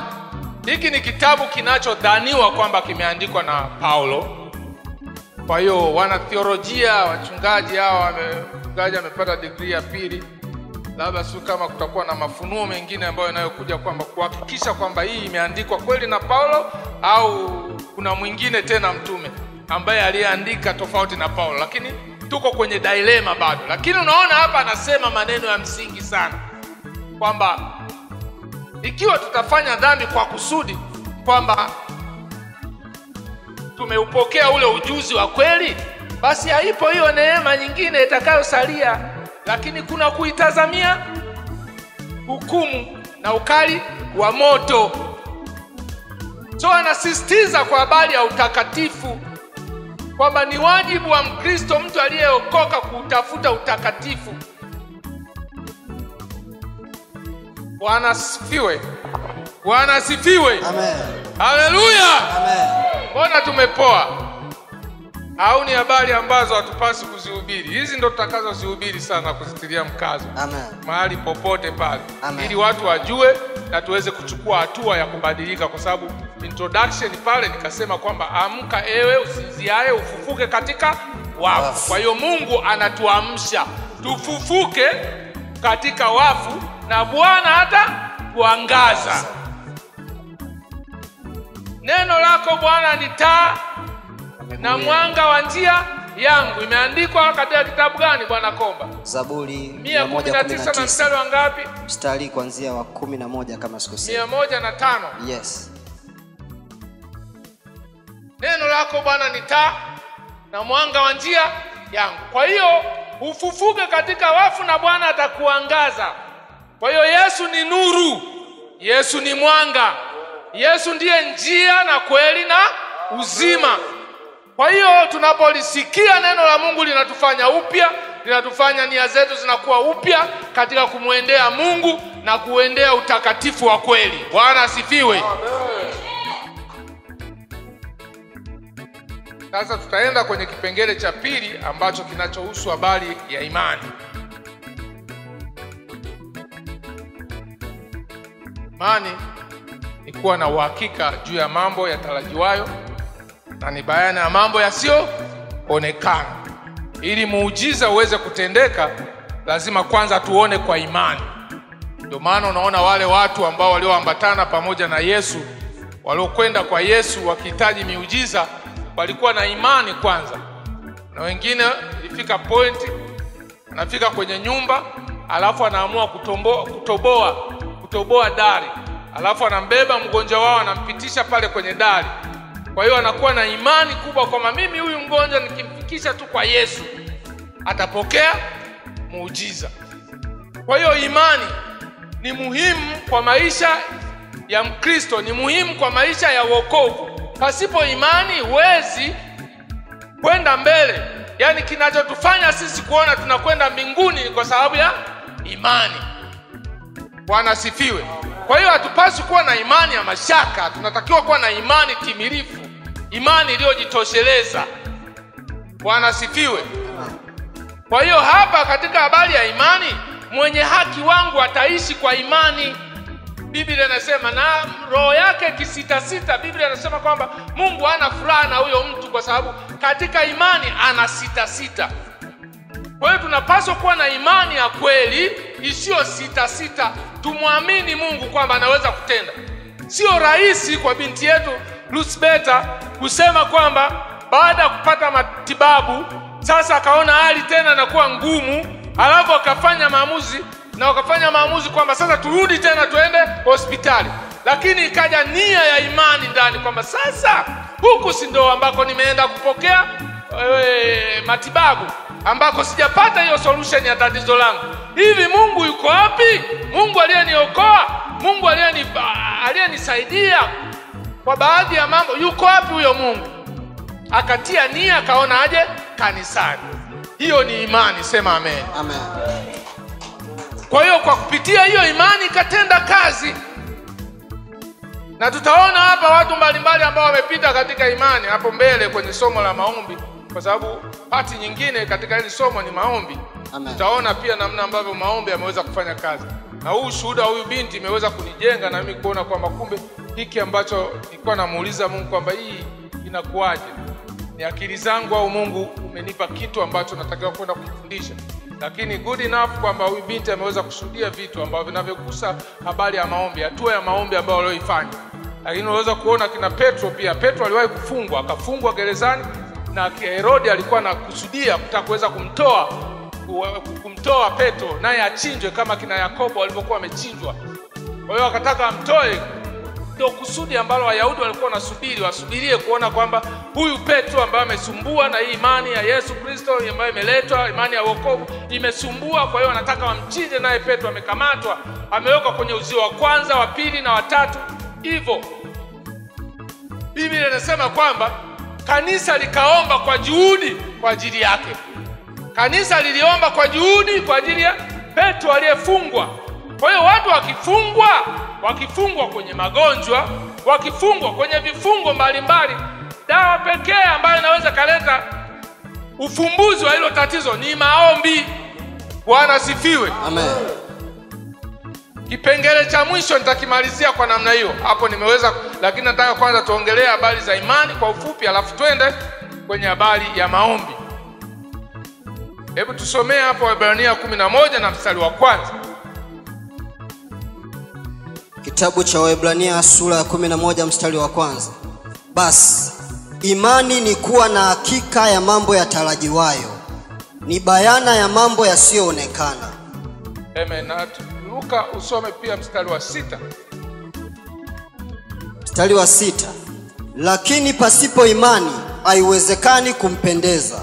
hiki ni kitabu kinachodhaniwa kwamba kimeandikwa na Paulo. Kwa hiyo wana theolojia, wachungaji hao, mchungaji amepata degree ya pili, labda sio kama kutakuwa na mafunuo mengine ambayo yanayokuja kwamba kuhakikisha kwamba hii imeandikwa kweli na Paulo au kuna mwingine tena mtume ambaye aliandika tofauti na Paulo. Lakini tuko kwenye dilema bado. Lakini unaona hapa anasema maneno ya msingi sana, kwamba ikiwa tutafanya dhambi kwa kusudi, kwamba tumeupokea ule ujuzi wa kweli, basi haipo hiyo neema nyingine itakayosalia, lakini kuna kuitazamia hukumu na ukali wa moto. So anasisitiza kwa habari ya utakatifu kwamba ni wajibu wa Mkristo, mtu aliyeokoka, kutafuta utakatifu. Bwana asifiwe. Bwana asifiwe. Amen. Haleluya. Amen. Mbona tumepoa? Au ni habari ambazo hatupasi kuzihubiri? Hizi ndo tutakazozihubiri sana, kuzitilia mkazo. Amen. Mahali popote pale. Amen. Ili watu wajue na tuweze kuchukua hatua ya kubadilika, kwa sababu introduction pale nikasema kwamba amka ewe usinziaye, ufufuke katika wafu. Kwa hiyo Mungu anatuamsha tufufuke katika wafu, na Bwana hata kuangaza. Neno lako Bwana ni taa na mwanga wa njia yangu. Imeandikwa katika kitabu gani Bwana Komba? Zaburi 119 na mstari wa ngapi? Mstari kuanzia wa 11 kama sikosei. 105. Yes. Neno lako Bwana ni taa na mwanga wa njia yangu. Kwa hiyo ufufuke katika wafu na Bwana atakuangaza. Kwa hiyo Yesu ni nuru, Yesu ni mwanga, Yesu ndiye njia na kweli na uzima. Kwa hiyo tunapolisikia neno la Mungu linatufanya upya, linatufanya nia zetu zinakuwa upya katika kumwendea Mungu na kuendea utakatifu wa kweli. Bwana asifiwe. Amen. Sasa tutaenda kwenye kipengele cha pili ambacho kinachohusu habari ya imani. Imani ni kuwa na uhakika juu ya mambo yatarajiwayo na ni bayana ya mambo yasiyoonekana. Ili muujiza uweze kutendeka, lazima kwanza tuone kwa imani. Ndio maana unaona wale watu ambao walioambatana pamoja na Yesu, waliokwenda kwa Yesu wakihitaji miujiza, walikuwa na imani kwanza. Na wengine ilifika point anafika kwenye nyumba, alafu anaamua kutoboa dari, alafu anambeba mgonjwa wao anampitisha pale kwenye dari. Kwa hiyo anakuwa na imani kubwa kwamba mimi huyu mgonjwa nikimfikisha tu kwa Yesu atapokea muujiza. Kwa hiyo imani ni muhimu kwa maisha ya Mkristo, ni muhimu kwa maisha ya wokovu. Pasipo imani huwezi kwenda mbele. Yaani kinachotufanya sisi kuona tunakwenda mbinguni ni kwa sababu ya imani. Bwana asifiwe. Kwa hiyo hatupaswi kuwa na imani ya mashaka, tunatakiwa kuwa na imani timilifu, imani iliyojitosheleza. Bwana asifiwe. Kwa hiyo hapa katika habari ya imani, mwenye haki wangu ataishi kwa imani. Biblia inasema na roho yake kisita. Biblia inasema kwamba Mungu hana furaha na huyo mtu kwa sababu katika imani ana sita. Kwa hiyo tunapaswa kuwa na imani ya kweli isiyo sita. Tumwamini Mungu kwamba anaweza kutenda. Sio rahisi kwa binti yetu Lucibeta kusema kwamba baada ya kupata matibabu sasa akaona hali tena inakuwa ngumu, alafu akafanya maamuzi kwamba sasa turudi tena tuende hospitali. Lakini ikaja nia ya imani ndani kwamba sasa huku si ndo ambako nimeenda kupokea matibabu, ambako sijapata hiyo solution ya tatizo langu. Hivi Mungu yuko wapi? Mungu aliyeniokoa, Mungu aliyenisaidia kwa baadhi ya mambo, yuko wapi huyo Mungu? Akatia nia, akaona aje kanisani. Hiyo ni imani, sema amen. Amen. Kwa hiyo kwa kupitia hiyo imani ikatenda kazi. Na tutaona hapa watu mbalimbali ambao wamepita katika imani hapo mbele kwenye somo la maombi, kwa sababu pati nyingine katika hili somo ni maombi. Amen. Tutaona pia namna ambavyo maombi yameweza kufanya kazi. Na huu shuhuda huyu binti imeweza kunijenga na mimi kuona kwamba kumbe hiki ambacho nilikuwa namuuliza Mungu kwamba hii inakuaje, ni akili zangu au Mungu umenipa kitu ambacho natakiwa kwenda kufundisha. Lakini good enough kwamba huyu binti ameweza kushuhudia vitu ambavyo vinavyogusa habari ya maombi, hatua ya maombi ambayo walioifanya. Lakini unaweza kuona kina Petro pia. Petro aliwahi kufungwa, akafungwa gerezani, na Herodi alikuwa anakusudia kutaka kuweza kumtoa Petro naye achinjwe kama kina Yakobo walivyokuwa wamechinjwa. Kwa hiyo akataka amtoe. Ndio kusudi ambalo Wayahudi walikuwa wasubirie kuona kwamba huyu Petro ambaye amesumbua na hii imani ya Yesu Kristo ambayo imeletwa, imani ya wokovu imesumbua. Kwa hiyo wanataka wamchinje, naye Petro amekamatwa, amewekwa kwenye uzio wa kwanza, wa pili na wa tatu. Hivyo Biblia inasema kwamba kanisa likaomba kwa juhudi kwa ajili yake. Kanisa liliomba kwa juhudi kwa ajili ya Petro aliyefungwa. Kwa hiyo watu wakifungwa kwenye magonjwa, wakifungwa kwenye vifungo mbalimbali, dawa pekee ambayo inaweza kaleta ufumbuzi wa hilo tatizo ni maombi. Bwana sifiwe. Amen. Kipengele cha mwisho nitakimalizia kwa namna hiyo. Hapo nimeweza, lakini nataka kwanza tuongelee habari za imani kwa ufupi, alafu twende kwenye habari ya maombi. Hebu tusomee hapo Waebrania 11 na mstari wa 1. Kitabu cha Waebrania sura ya 11 mstari wa 1. Basi imani ni kuwa na hakika ya mambo yatarajiwayo, ni bayana ya mambo yasiyoonekana. Amen. Na Luka usome pia mstari wa 6. Mstari wa 6. Lakini pasipo imani haiwezekani kumpendeza,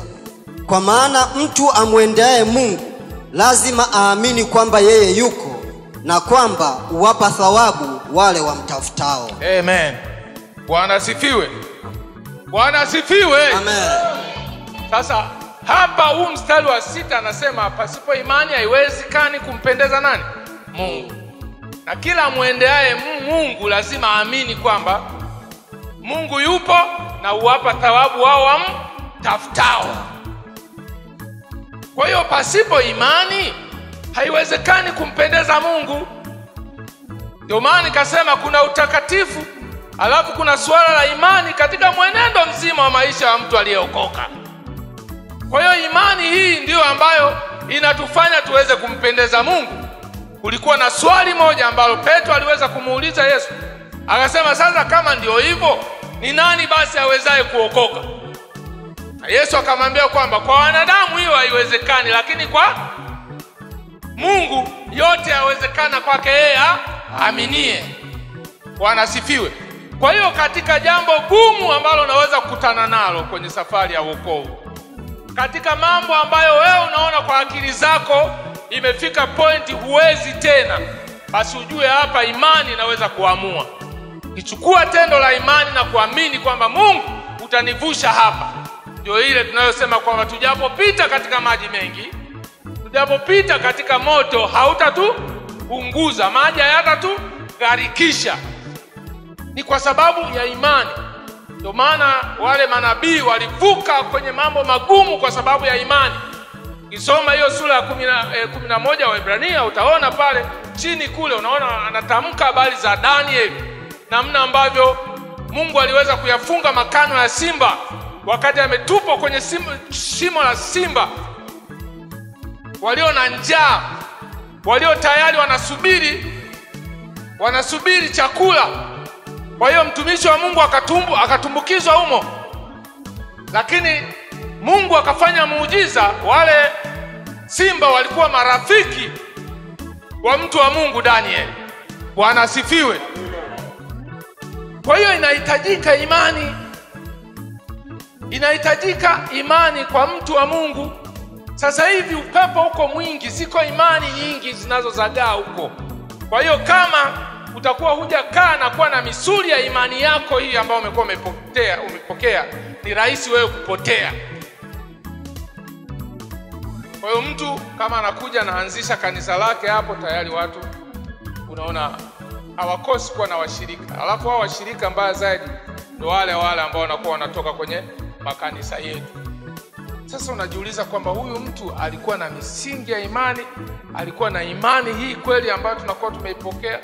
kwa maana mtu amwendeaye Mungu lazima aamini kwamba yeye yuko na kwamba huwapa thawabu wale wamtafutao. Amen. Bwana asifiwe. Bwana asifiwe. Amen. Sasa hapa huu mstari wa 6 anasema pasipo imani haiwezekani kumpendeza nani? Mungu. Na kila mwendeaye Mungu lazima aamini kwamba Mungu yupo na huwapa thawabu wao wamtafutao. Kwa hiyo pasipo imani haiwezekani kumpendeza Mungu. Ndio maana nikasema kuna utakatifu, alafu kuna suala la imani katika mwenendo mzima wa maisha ya mtu aliyeokoka. Kwa hiyo imani hii ndiyo ambayo inatufanya tuweze kumpendeza Mungu. Kulikuwa na swali moja ambalo Petro aliweza kumuuliza Yesu. Akasema, sasa kama ndio hivyo, ni nani basi awezaye kuokoka? Na Yesu akamwambia kwamba kwa wanadamu hiyo haiwezekani, lakini kwa Mungu yote yawezekana kwake yeye aaminie. Bwana asifiwe. Kwa hiyo katika jambo gumu ambalo unaweza kukutana nalo kwenye safari ya wokovu, katika mambo ambayo wewe unaona kwa akili zako imefika pointi huwezi tena, basi ujue hapa imani inaweza kuamua. Kichukua tendo la imani na kuamini kwamba Mungu utanivusha hapa. Ndio ile tunayosema kwamba tujapopita katika maji mengi, tujapopita katika moto hautatuunguza, maji hayatatugharikisha. Ni kwa sababu ya imani. Ndio maana wale manabii walivuka kwenye mambo magumu kwa sababu ya imani. Kisoma hiyo sura ya 11 wa Ibrania, utaona pale chini kule, unaona anatamka habari za Daniel, namna ambavyo Mungu aliweza kuyafunga makano ya simba wakati ametupwa kwenye shimo la simba. Walio na njaa, walio tayari wanasubiri chakula. Kwa hiyo mtumishi wa Mungu akatumbukizwa humo. Lakini Mungu akafanya muujiza. Wale simba walikuwa marafiki wa mtu wa Mungu Daniel. Bwana asifiwe. Kwa hiyo inahitajika imani. Inahitajika imani kwa mtu wa Mungu. Sasa hivi upepo uko mwingi, ziko imani nyingi zinazozagaa huko. Kwa hiyo kama utakuwa hujakaa na kuwa na misuli ya imani yako hii ambayo umepokea, ni rahisi wewe kupotea. Kwa hiyo mtu kama anakuja na anzisha kanisa lake, hapo tayari watu unaona hawakosi kuwa na washirika. Alafu hao washirika mbaya zaidi ndio wale ambao wanakuwa wanatoka kwenye makanisa yetu. Sasa unajiuliza kwamba huyu mtu alikuwa na misingi ya imani, alikuwa na imani hii kweli ambayo tunakuwa tumeipokea,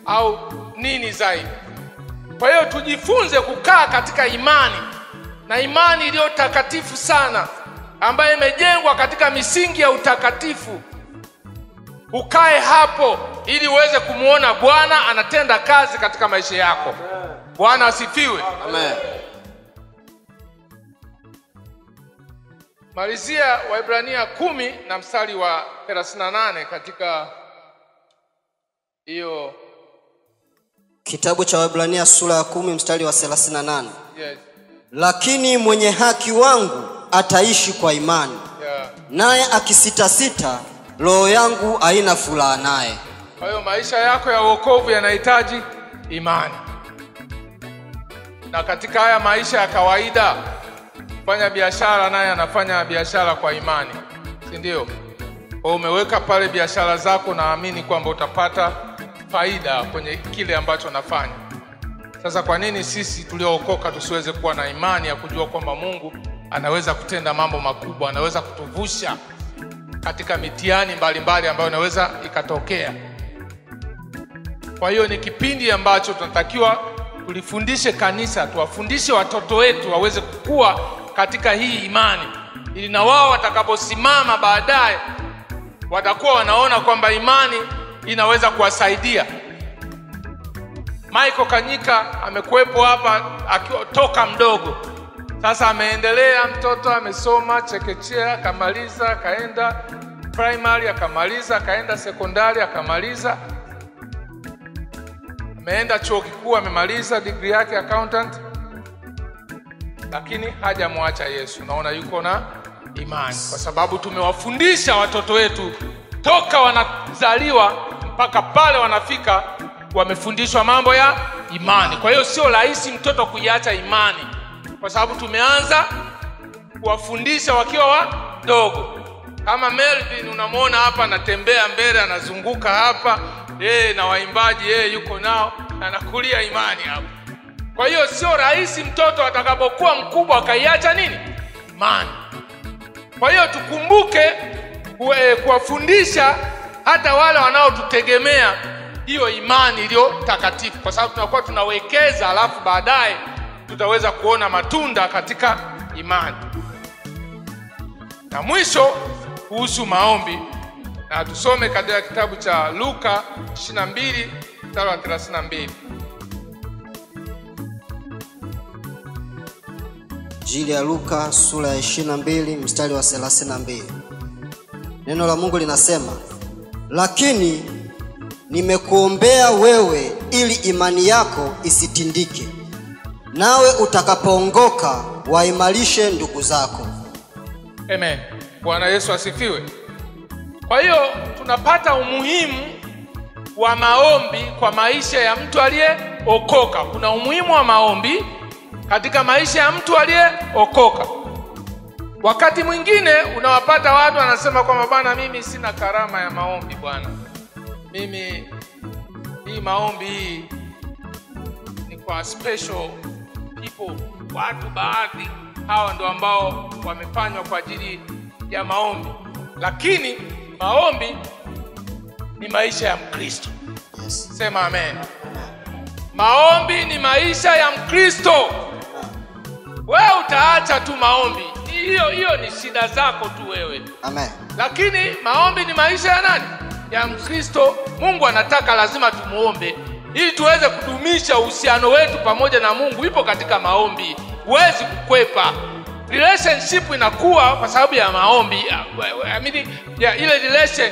au nini zaidi? Kwa hiyo tujifunze kukaa katika imani, na imani iliyo takatifu sana, ambayo imejengwa katika misingi ya utakatifu. Ukae hapo ili uweze kumuona Bwana anatenda kazi katika maisha yako. Bwana asifiwe. Amen. Malizia Waebrania 10 na mstari wa 38 katika hiyo kitabu cha Waebrania sura ya 10 mstari wa 38. Yes. Lakini mwenye haki wangu ataishi kwa imani. Yeah. Naye akisitasita, roho yangu haina furaha naye. Kwa hiyo maisha yako ya wokovu yanahitaji imani. Na katika haya maisha ya kawaida, fanya biashara naye anafanya biashara kwa imani, si ndio? Kwa umeweka pale biashara zako, naamini kwamba utapata faida kwenye kile ambacho nafanya. Sasa kwa nini sisi tuliookoka tusiweze kuwa na imani ya kujua kwamba Mungu anaweza kutenda mambo makubwa, anaweza kutuvusha katika mitihani mbalimbali ambayo inaweza ikatokea? Kwa hiyo ni kipindi ambacho tunatakiwa tulifundishe kanisa, tuwafundishe watoto wetu waweze kukua katika hii imani, ili na wao watakaposimama baadaye watakuwa wanaona kwamba imani inaweza kuwasaidia. Michael Kanyika amekuwepo hapa akiwa toka mdogo. Sasa ameendelea, mtoto amesoma chekechea akamaliza, akaenda primary akamaliza, akaenda sekondari akamaliza, ameenda chuo kikuu amemaliza degree yake accountant, lakini hajamwacha Yesu. Naona yuko na imani kwa sababu tumewafundisha watoto wetu toka wanazaliwa mpaka pale wanafika, wamefundishwa mambo ya imani. Kwa hiyo sio rahisi mtoto kuiacha imani, kwa sababu tumeanza kuwafundisha wakiwa wadogo. Kama Melvin unamwona hapa anatembea mbele, anazunguka hapa, na waimbaji yuko nao, anakulia imani hapa. Kwa hiyo sio rahisi mtoto atakapokuwa mkubwa akaiacha nini? Imani. Kwa hiyo tukumbuke kuwafundisha hata wale wanaotutegemea hiyo imani iliyo takatifu, kwa sababu tunakuwa tunawekeza, alafu baadaye tutaweza kuona matunda katika imani. Na mwisho kuhusu maombi, na tusome katika kitabu cha Luka 22:32. Injili ya Luka sura ya 22 mstari wa 32. Neno la Mungu linasema, lakini nimekuombea wewe ili imani yako isitindike, nawe utakapoongoka waimarishe ndugu zako. Amen. Bwana Yesu asifiwe. Kwa hiyo tunapata umuhimu wa maombi kwa maisha ya mtu aliyeokoka. Kuna umuhimu wa maombi katika maisha ya mtu aliyeokoka. Wakati mwingine unawapata watu wanasema kwamba bwana, mimi sina karama ya maombi bwana. Mimi hii maombi hii ni kwa special people, watu baadhi, hawa ndio ambao wamefanywa kwa ajili ya maombi. Lakini maombi ni maisha ya Mkristo. Yes. Sema amen. Maombi ni maisha ya Mkristo. Wewe utaacha tu maombi, hiyo ni shida zako tu wewe. Amen. Lakini maombi ni maisha ya nani? Ya Mkristo. Mungu anataka lazima tumuombe ili tuweze kudumisha uhusiano wetu pamoja na Mungu. Ipo katika maombi, huwezi kukwepa. Relationship inakuwa kwa sababu ya maombi. Ya ile relation.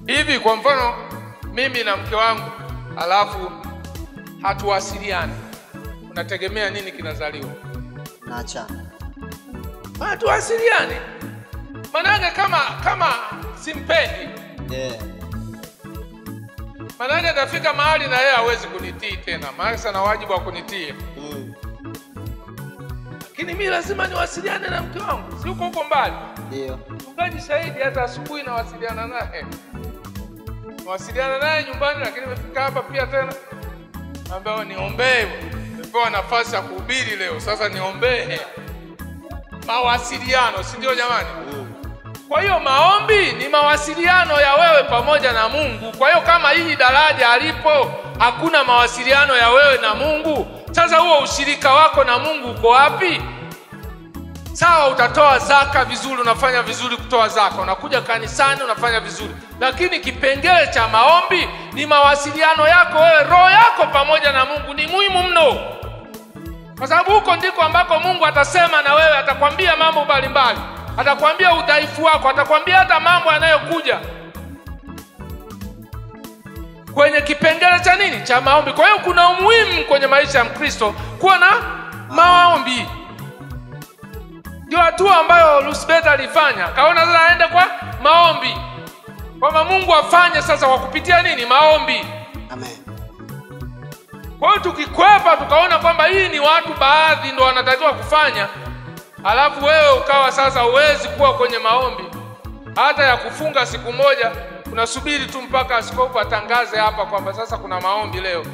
Hivi kwa mfano mimi na mke wangu alafu hatuwasiliani, unategemea nini kinazaliwa? Naachana. Hatuwasiliani. Manake kama simpendi, manake atafika mahali na yeye hawezi kunitii tena, maana sana wajibu wa kunitii. Lakini mimi lazima niwasiliane na mke wangu, si uko mbali. Ndio. Mchungaji Saidi hata asubuhi nawasiliana naye. Nawasiliana naye nyumbani, lakini nimefika hapa pia tena ambao niombee. Nimepewa nafasi ya kuhubiri leo, sasa niombee. Mawasiliano, si ndio jamani? Kwa hiyo maombi ni mawasiliano ya wewe pamoja na Mungu. Kwa hiyo kama hii daraja alipo hakuna mawasiliano ya wewe na Mungu, sasa huo ushirika wako na Mungu uko wapi? Sawa, utatoa zaka vizuri, unafanya vizuri kutoa zaka, unakuja kanisani unafanya vizuri, lakini kipengele cha maombi ni mawasiliano yako wewe, roho yako pamoja na Mungu. Ni muhimu mno, kwa sababu huko ndiko ambako Mungu atasema na wewe, atakwambia mambo mbalimbali, atakwambia udhaifu wako, atakwambia hata mambo yanayokuja kwenye kipengele cha nini? Cha maombi. Kwa hiyo kuna umuhimu kwenye maisha ya Mkristo kuwa na maombi. Ndio hatua ambayo Lusbeta alifanya. Kaona sasa aende kwa maombi, kwamba Mungu afanye sasa kwa kupitia nini? Maombi. Amen. Kwa hiyo tukikwepa tukaona kwamba hii ni watu baadhi ndio wanatakiwa kufanya, alafu wewe ukawa sasa huwezi kuwa kwenye maombi hata ya kufunga siku moja, unasubiri tu mpaka askofu atangaze hapa kwamba sasa kuna maombi leo.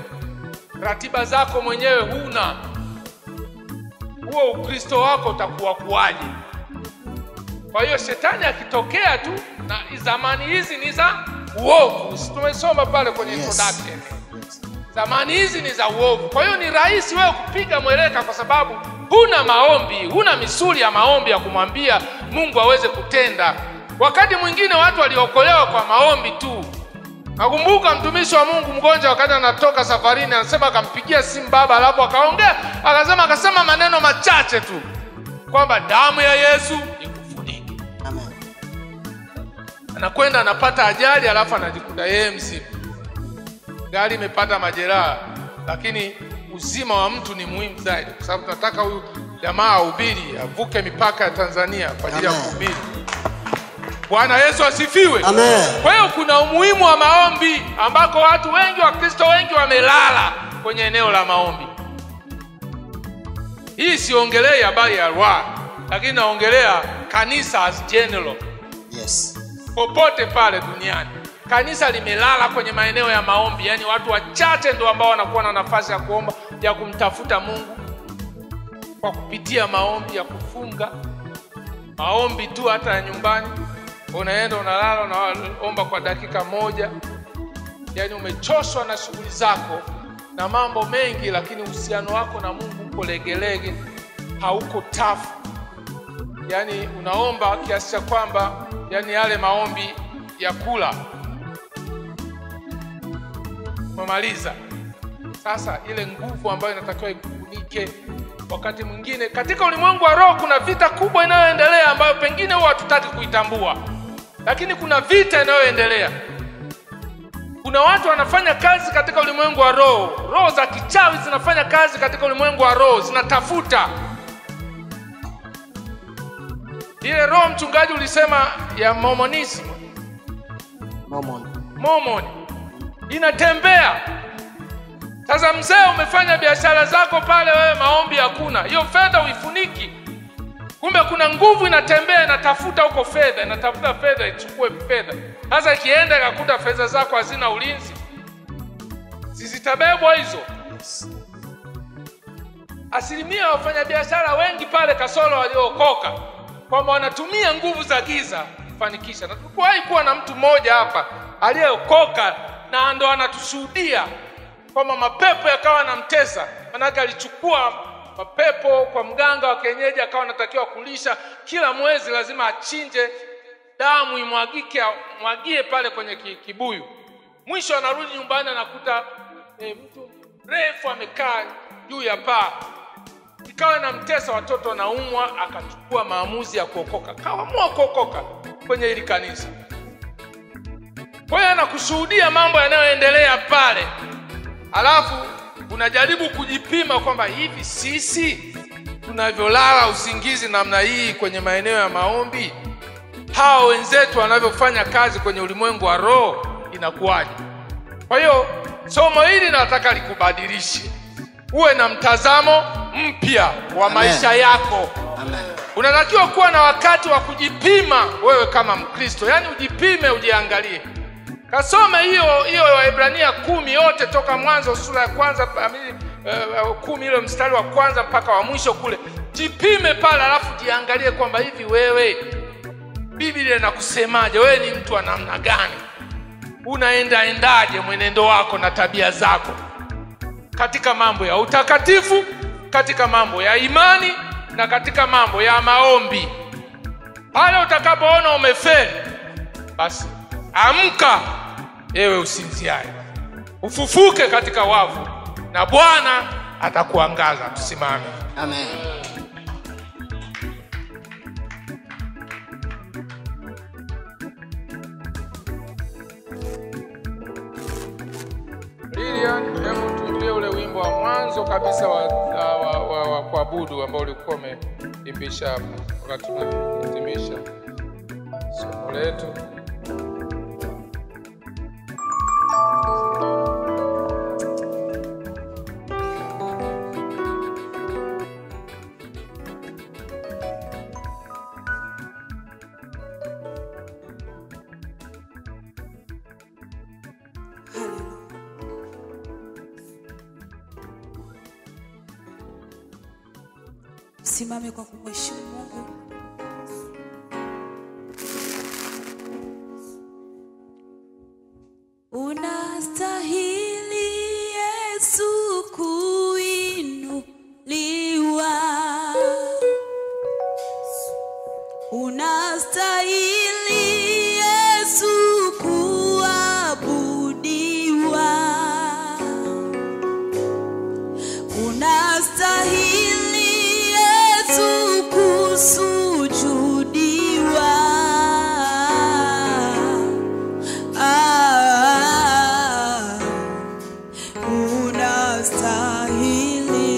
Ratiba zako mwenyewe huna, huo Ukristo wako utakuwa kuaje? Kwa hiyo shetani akitokea tu, na zamani hizi ni za uovu, tumesoma pale kwenye introduction. Zamani hizi ni za uovu. Kwa hiyo ni rahisi wewe kupiga mweleka, kwa sababu huna maombi, huna misuli ya maombi ya kumwambia Mungu aweze kutenda. Wakati mwingine watu waliokolewa kwa maombi tu. Nakumbuka mtumishi wa Mungu mgonjwa, wakati anatoka safarini, anasema akampigia simu baba, alafu akaongea, akasema maneno machache tu kwamba damu ya Yesu ikufunike. Amen. Anakwenda anapata ajali, alafu anajikuta yeye mzima, gari imepata majeraha, lakini uzima wa mtu ni muhimu zaidi, kwa sababu tunataka huyu jamaa ahubiri, avuke mipaka ya Tanzania kwa ajili ya kuhubiri. Bwana Yesu asifiwe. Amen. Kwa hiyo kuna umuhimu wa maombi ambako watu wengi, Wakristo wengi wamelala kwenye eneo la maombi. Hii siongelei habari ya roho, lakini naongelea kanisa as general. Yes. Popote pale duniani kanisa limelala kwenye maeneo ya maombi, yani watu wachache ndio ambao wanakuwa na nafasi ya kuomba, ya kumtafuta Mungu kwa kupitia maombi ya kufunga. Maombi tu hata ya nyumbani, unaenda unalala unaomba kwa dakika moja, yani umechoshwa na shughuli zako na mambo mengi, lakini uhusiano wako na Mungu uko legelege, hauko tafu. Yani unaomba kiasi cha kwamba yani yale maombi ya kula umemaliza. Sasa ile nguvu ambayo inatakiwa ikufunike. Wakati mwingine katika ulimwengu wa roho kuna vita kubwa inayoendelea ambayo pengine huwa hatutaki kuitambua, lakini kuna vita inayoendelea. Kuna watu wanafanya kazi katika ulimwengu wa roho. Roho za kichawi zinafanya kazi katika ulimwengu wa roho, zinatafuta ile roho mchungaji ulisema ya Mormonism. Mormon inatembea. Sasa mzee, umefanya biashara zako pale, wewe maombi hakuna, hiyo fedha uifuniki. Kumbe kuna nguvu inatembea, inatafuta huko fedha, inatafuta fedha, ichukue fedha. Sasa ikienda ikakuta fedha zako hazina ulinzi, zitabebwa hizo. Asilimia wafanyabiashara wengi pale kasoro waliokoka kwamba wanatumia nguvu za giza kufanikisha. Na tukuwahi kuwa na mtu mmoja hapa aliyeokoka na ndo anatushuhudia kwamba mapepo yakawa namtesa. Manake alichukua mapepo kwa mganga wa kienyeji, akawa anatakiwa kulisha kila mwezi, lazima achinje damu imwagie pale kwenye kibuyu. Mwisho anarudi nyumbani anakuta mtu refu amekaa juu ya paa. Ikawa namtesa, watoto wanaumwa, akachukua maamuzi ya kuokoka. Kaamua kuokoka kwenye hili kanisa. Kwa hiyo anakushuhudia mambo yanayoendelea pale. Alafu unajaribu kujipima kwamba hivi sisi tunavyolala usingizi namna hii kwenye maeneo ya maombi, hao wenzetu wanavyofanya kazi kwenye ulimwengu wa roho inakuwaje? Kwa hiyo somo hili nataka likubadilishe. Uwe na mtazamo mpya wa maisha yako. Amen. Unatakiwa kuwa na wakati wa kujipima wewe kama Mkristo. Yani ujipime, ujiangalie. Kasome hiyo Waebrania 10 yote toka mwanzo sura ya kwanza 10 ile mstari wa kwanza mpaka wa mwisho kule. Jipime pale, alafu jiangalie kwamba hivi wewe Biblia inakusemaje? Wewe ni mtu wa namna gani? Unaendaje mwenendo wako na tabia zako katika mambo ya utakatifu, katika mambo ya imani na katika mambo ya maombi? Pale utakapoona umefeli, basi amka ewe usinziaye, ufufuke katika wafu na Bwana atakuangaza. Tusimame. Amen. Lilian, hebu tuimbie ule wimbo wa mwanzo kabisa wa kuabudu ambao ulikuwa umeimbisha hapa wakati tunahitimisha somo letu. Simame kwa kumheshimu Mungu. Unastahili Yesu kuinuliwa. Unastahili Yesu kuabudiwa. Unastahili kusujudiwa. Unastahili.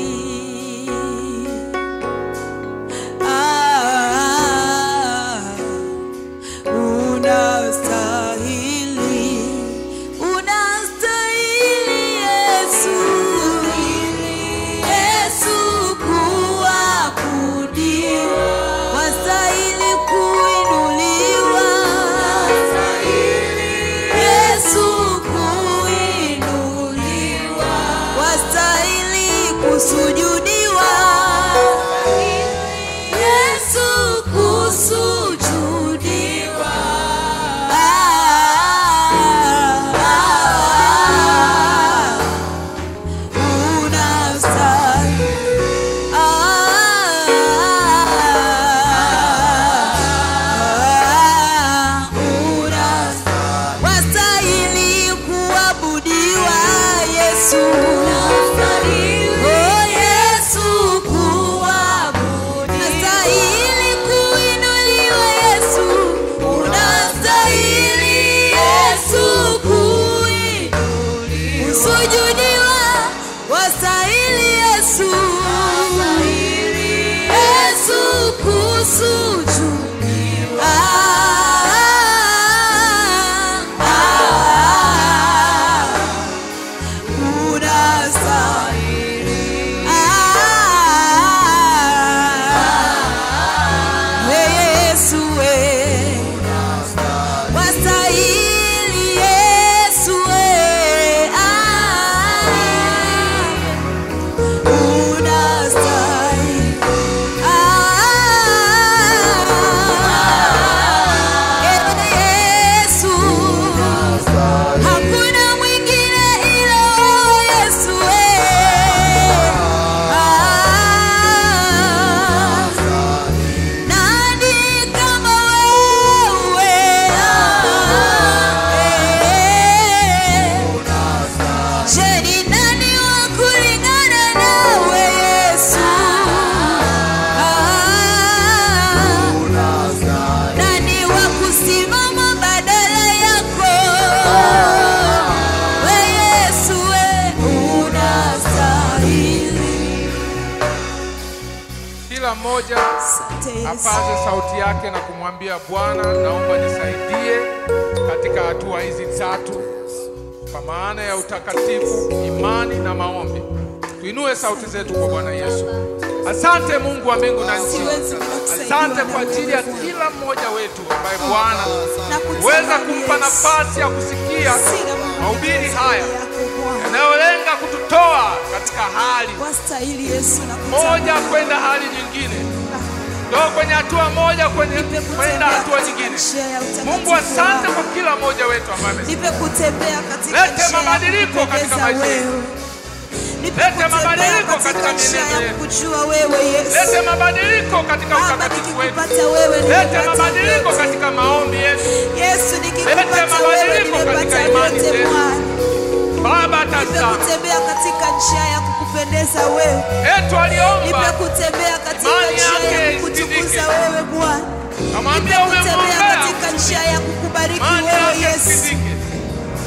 mmoja apaze sauti yake na kumwambia Bwana, naomba nisaidie katika hatua hizi tatu kwa maana ya utakatifu, imani na maombi. Tuinue sauti zetu kwa Bwana Yesu. Asante Mungu wa mbingu na nchi. Asante kwa ajili ya kila mmoja wetu ambaye Bwana uweza kumpa nafasi ya kusikia mahubiri haya yanayolenga kututoa katika hali moja kwenda hali nyingine, ndio kwenye hatua moja kwenda hatua nyingine. Mungu, asante kwa kila mmoja wetu ambaye lete mabadiliko katika maisha yetu. Lete mabadiliko katika mienendo yetu. Lete mabadiliko katika utakatifu wetu. Lete mabadiliko katika maombi yetu. Lete mabadiliko katika imani yetu. Baba, tazama, kutembea katika njia ya kukupendeza wewe. Yesu aliomba Nipe kutembea katika njia ya kukutukuza wewe Bwana. Nipe kutembea katika njia ya kukubariki wewe Yesu.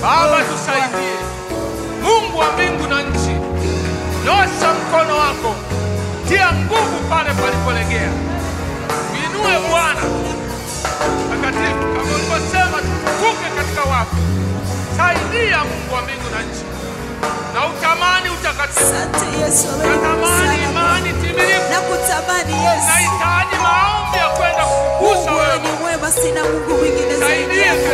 Baba, tusaidie. Mungu wa mbingu na nchi, nyosha mkono wako, tia nguvu pale palipolegea. Uinue Bwana takatifu, kama ulivyosema tufufuke katika wafu. Saidia Mungu wa mbingu na nchi, na utamani utakatifu. Asante Yesu, natamani imani timilifu. Nakutamani Yesu. Nahitaji maombi ya kwenda kukugusa wewe. Ni mwema, sina Mungu mwingine zaidi yako.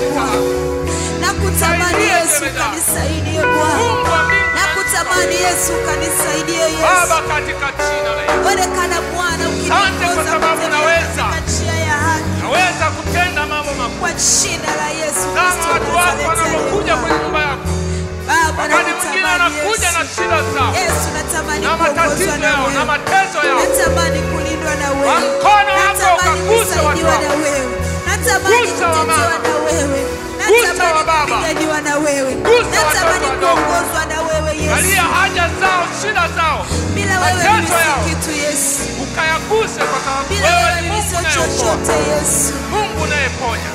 Nakutamani Yesu, kanisaidie Bwana. Nakutamani Yesu, kanisaidie Yesu. Baba, katika jina la Yesu. Onekana Bwana ukiongoza kwa sababu naweza. Njia ya haki. Naweza kutenda mambo makubwa. Kwa jina la Yesu Kristo. Watu wako wanapokuja kwenye nyumba yako, Baba, wakati mwingine anakuja na shida zao. Yesu, natamani na matatizo yao na mateso yao. Natamani kulindwa na wewe. Kwa mkono wako ukaguse watu wako. Natamani kutetewa na wewe. Natamani kupiganiwa na wewe. Natamani kuongozwa na wewe Yesu. Angalia haja zao, shida zao, bila wewe ni kitu Yesu. Ukayaguse kwa sababu wewe ni Mungu chochote Yesu. Mungu unayeponya.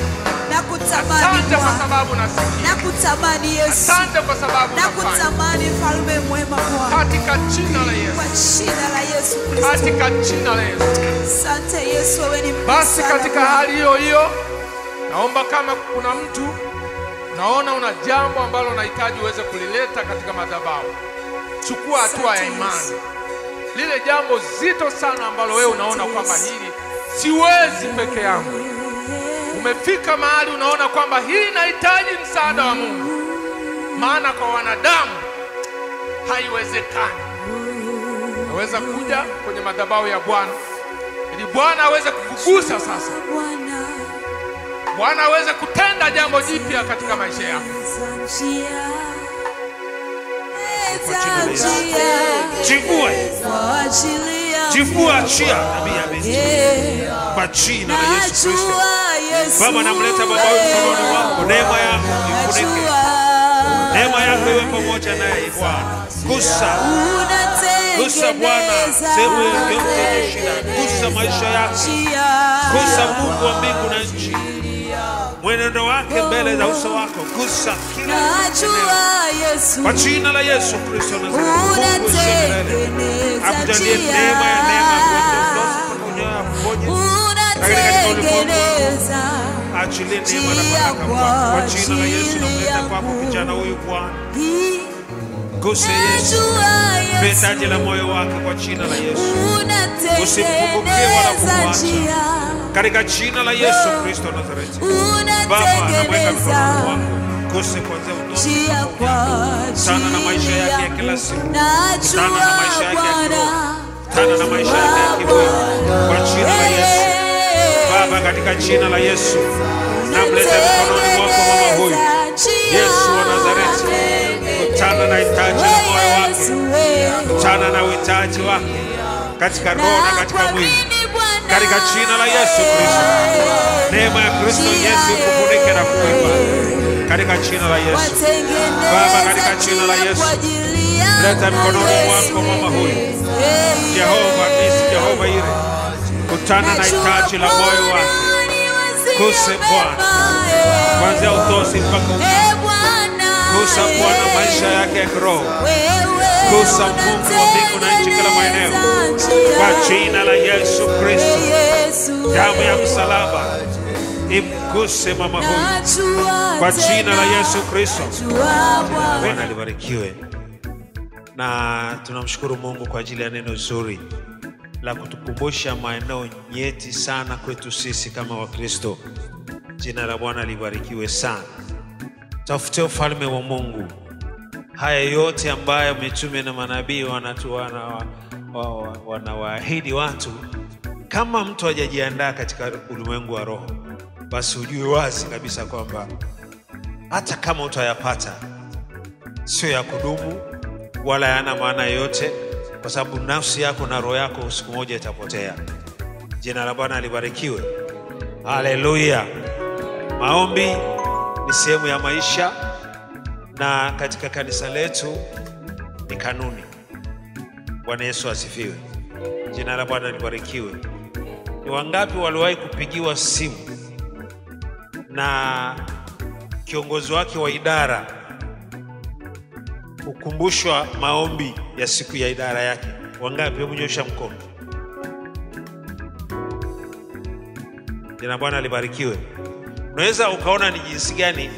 Nakutamani asante kwa sababu nasikia. Nakutamani Yesu. Asante kwa sababu nakutamani mfalme mwema Bwana. Katika jina la Yesu. Kwa jina la Yesu Kristo. Katika jina la Yesu. Asante Yesu, wewe ni basi katika hali hiyo hiyo naomba kama kuna mtu naona una jambo ambalo unahitaji uweze kulileta katika madhabahu, chukua hatua ya imani. Lile jambo zito sana ambalo wewe unaona kwamba hili siwezi peke yangu. Umefika mahali unaona kwamba hii inahitaji msaada wa Mungu, maana kwa wanadamu haiwezekani. Unaweza kuja kwenye madhabahu ya Bwana ili Bwana aweze kukugusa sasa. Bwana aweze kutenda jambo jipya katika maisha yako. Jivua chia nabii Abedi kwa jina la Yesu Kristo. Baba, namleta baba huyu mkononi wako, neema yako ifunike, neema yako iwe pamoja naye Bwana. Gusa Bwana sehemu yote yenye shida, gusa maisha yako, gusa Mungu wa mbingu na nchi, mwenendo wake mbele za uso wako, gusa kila kwa jina la Yesu Kristo Nazareti. Mungu usiendelee, akujalie neema ya neema achilie neema na baraka Bwana. Kwa jina la Yesu namleta kwako kijana huyu Bwana. Guse Yesu, petaji la moyo wake kwa jina la Yesu. Usimkumbuke wala kumwacha. Katika jina la Yesu Kristo Nazareti. Baba, namweka mikononi mwako. Guse kwanza utoe sana na maisha yake ya kila siku, sana na maisha yake ya kiroho, sana na maisha yake ya kimwili kwa jina la Yesu. Baba, katika jina la Yesu namleta mikononi mwako mama huyu Yesu wa Nazareti. Kutana na hitaji la moyo wake, kutana na uhitaji wake katika roho na katika mwili, katika jina la Yesu Kristo. Neema ya Kristo Yesu ikufunike na kukuiba katika jina la Yesu. Baba, katika jina la Yesu leta mikononi mwako mama huyu Jehova Nisi, Jehova Ire. Kutana na hitaji la moyo wake, guse Bwana kuanzia utosi mpaka Gusa Bwana maisha yake ya kiroho. Gusa Mungu wa mbingu na nchi kila maeneo. Kwa jina la Yesu Kristo. Damu ya msalaba imguse mama huyu. Kwa jina la Yesu Kristo. Bwana libarikiwe. Na tunamshukuru Mungu kwa ajili ya neno zuri la kutukumbusha maeneo nyeti sana kwetu sisi kama Wakristo. Jina la Bwana libarikiwe sana. Tafute ufalme wa Mungu. Haya yote ambayo mitume na manabii wanawaahidi watu, kama mtu hajajiandaa katika ulimwengu wa roho, basi ujue wazi kabisa kwamba hata kama utayapata sio ya kudumu wala yana maana yoyote, kwa sababu nafsi yako na roho yako siku moja itapotea. Jina la Bwana libarikiwe. Haleluya. Maombi ni sehemu ya maisha, na katika kanisa letu ni kanuni. Bwana Yesu asifiwe. Jina la Bwana libarikiwe. Ni wangapi waliwahi kupigiwa simu na kiongozi wake wa idara kukumbushwa maombi ya siku ya idara yake? Wangapi? Hebu nyosha mkono. Jina la Bwana libarikiwe. Unaweza ukaona ni jinsi gani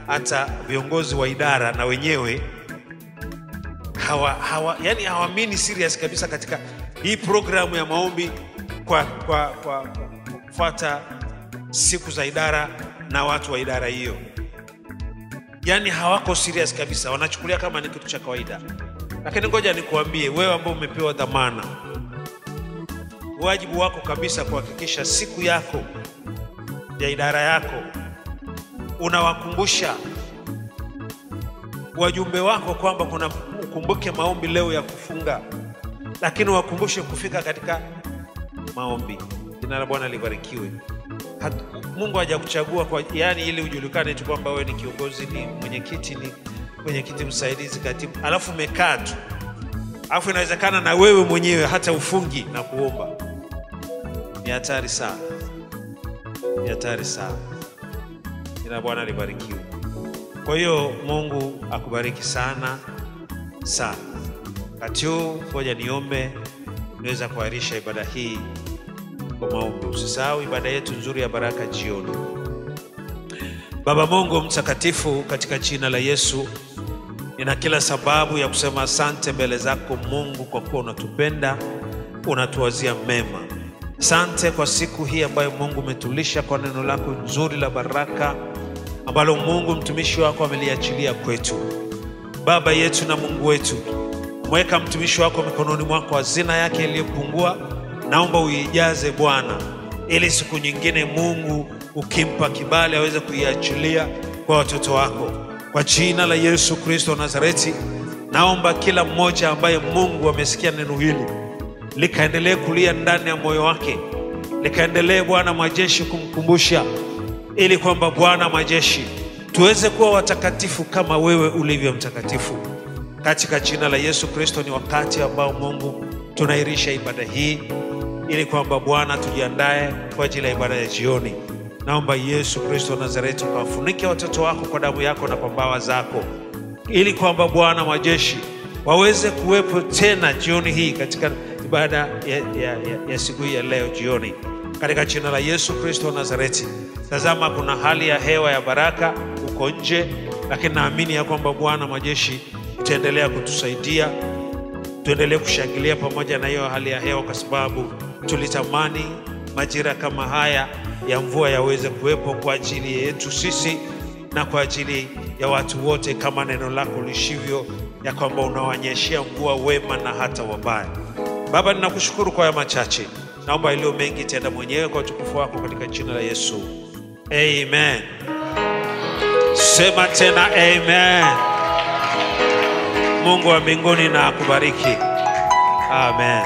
hata viongozi wa idara na wenyewe yani hawaamini serious kabisa katika hii programu ya maombi kwa kufuata siku za idara na watu wa idara hiyo. Yani hawako serious kabisa, wanachukulia kama ni kitu cha kawaida. Lakini ngoja nikuambie wewe ambao umepewa dhamana, wajibu wako kabisa kuhakikisha siku yako ya idara yako unawakumbusha wajumbe wako kwamba kuna ukumbuke maombi leo ya kufunga, lakini wakumbushe kufika katika maombi. Jina la Bwana libarikiwe. Mungu hajakuchagua kwa yani ili ujulikane tu kwamba wewe ni kiongozi, ni mwenyekiti msaidizi, katibu, alafu umekaa tu. Alafu inawezekana na wewe mwenyewe hata ufungi na kuomba. Ni hatari sana. Ni hatari sana. Jina la Bwana libarikiwe. Kwa hiyo Mungu akubariki sana sana. Wakati huu ngoja niombe, niweza kuahirisha ibada hii kwa maombi. Usisahau ibada yetu nzuri ya baraka jioni. Baba Mungu mtakatifu, katika jina la Yesu, nina kila sababu ya kusema asante mbele zako Mungu, kwa kuwa unatupenda, unatuwazia mema. Asante kwa siku hii ambayo Mungu umetulisha kwa neno lako nzuri la baraka ambalo Mungu mtumishi wako ameliachilia kwetu. Baba yetu na Mungu wetu, mweka mtumishi wako mikononi mwako, hazina yake iliyopungua naomba uijaze Bwana, ili siku nyingine Mungu ukimpa kibali aweze kuiachilia kwa watoto wako. Kwa jina la Yesu Kristo wa Nazareti, naomba kila mmoja ambaye Mungu amesikia neno hili likaendelee kulia ndani ya moyo wake, likaendelee Bwana majeshi kumkumbusha, ili kwamba Bwana majeshi tuweze kuwa watakatifu kama wewe ulivyo mtakatifu. Katika jina la Yesu Kristo, ni wakati ambao Mungu tunairisha ibada hii, ili kwamba Bwana tujiandae kwa ajili ya ibada ya jioni. Naomba Yesu Kristo wa Nazareti ukawafunike watoto wako kwa damu yako na kwa mbawa zako, ili kwamba Bwana majeshi waweze kuwepo tena jioni hii katika ibada ya siku hii ya leo jioni. Katika jina la Yesu Kristo wa Nazareti, tazama kuna hali ya hewa ya baraka uko nje, lakini naamini ya kwamba Bwana majeshi utaendelea kutusaidia, tuendelee kushangilia pamoja na hiyo hali ya hewa, kwa sababu tulitamani majira kama haya ya mvua yaweze kuwepo kwa ajili yetu sisi na kwa ajili ya watu wote, kama neno lako lishivyo ya kwamba unawanyeshea mvua wema na hata wabaya. Baba, ninakushukuru kwa haya machache, naomba iliyo mengi tenda mwenyewe kwa utukufu wako, katika jina la Yesu. Amen. Sema tena amen. Mungu wa mbinguni na akubariki. Amen.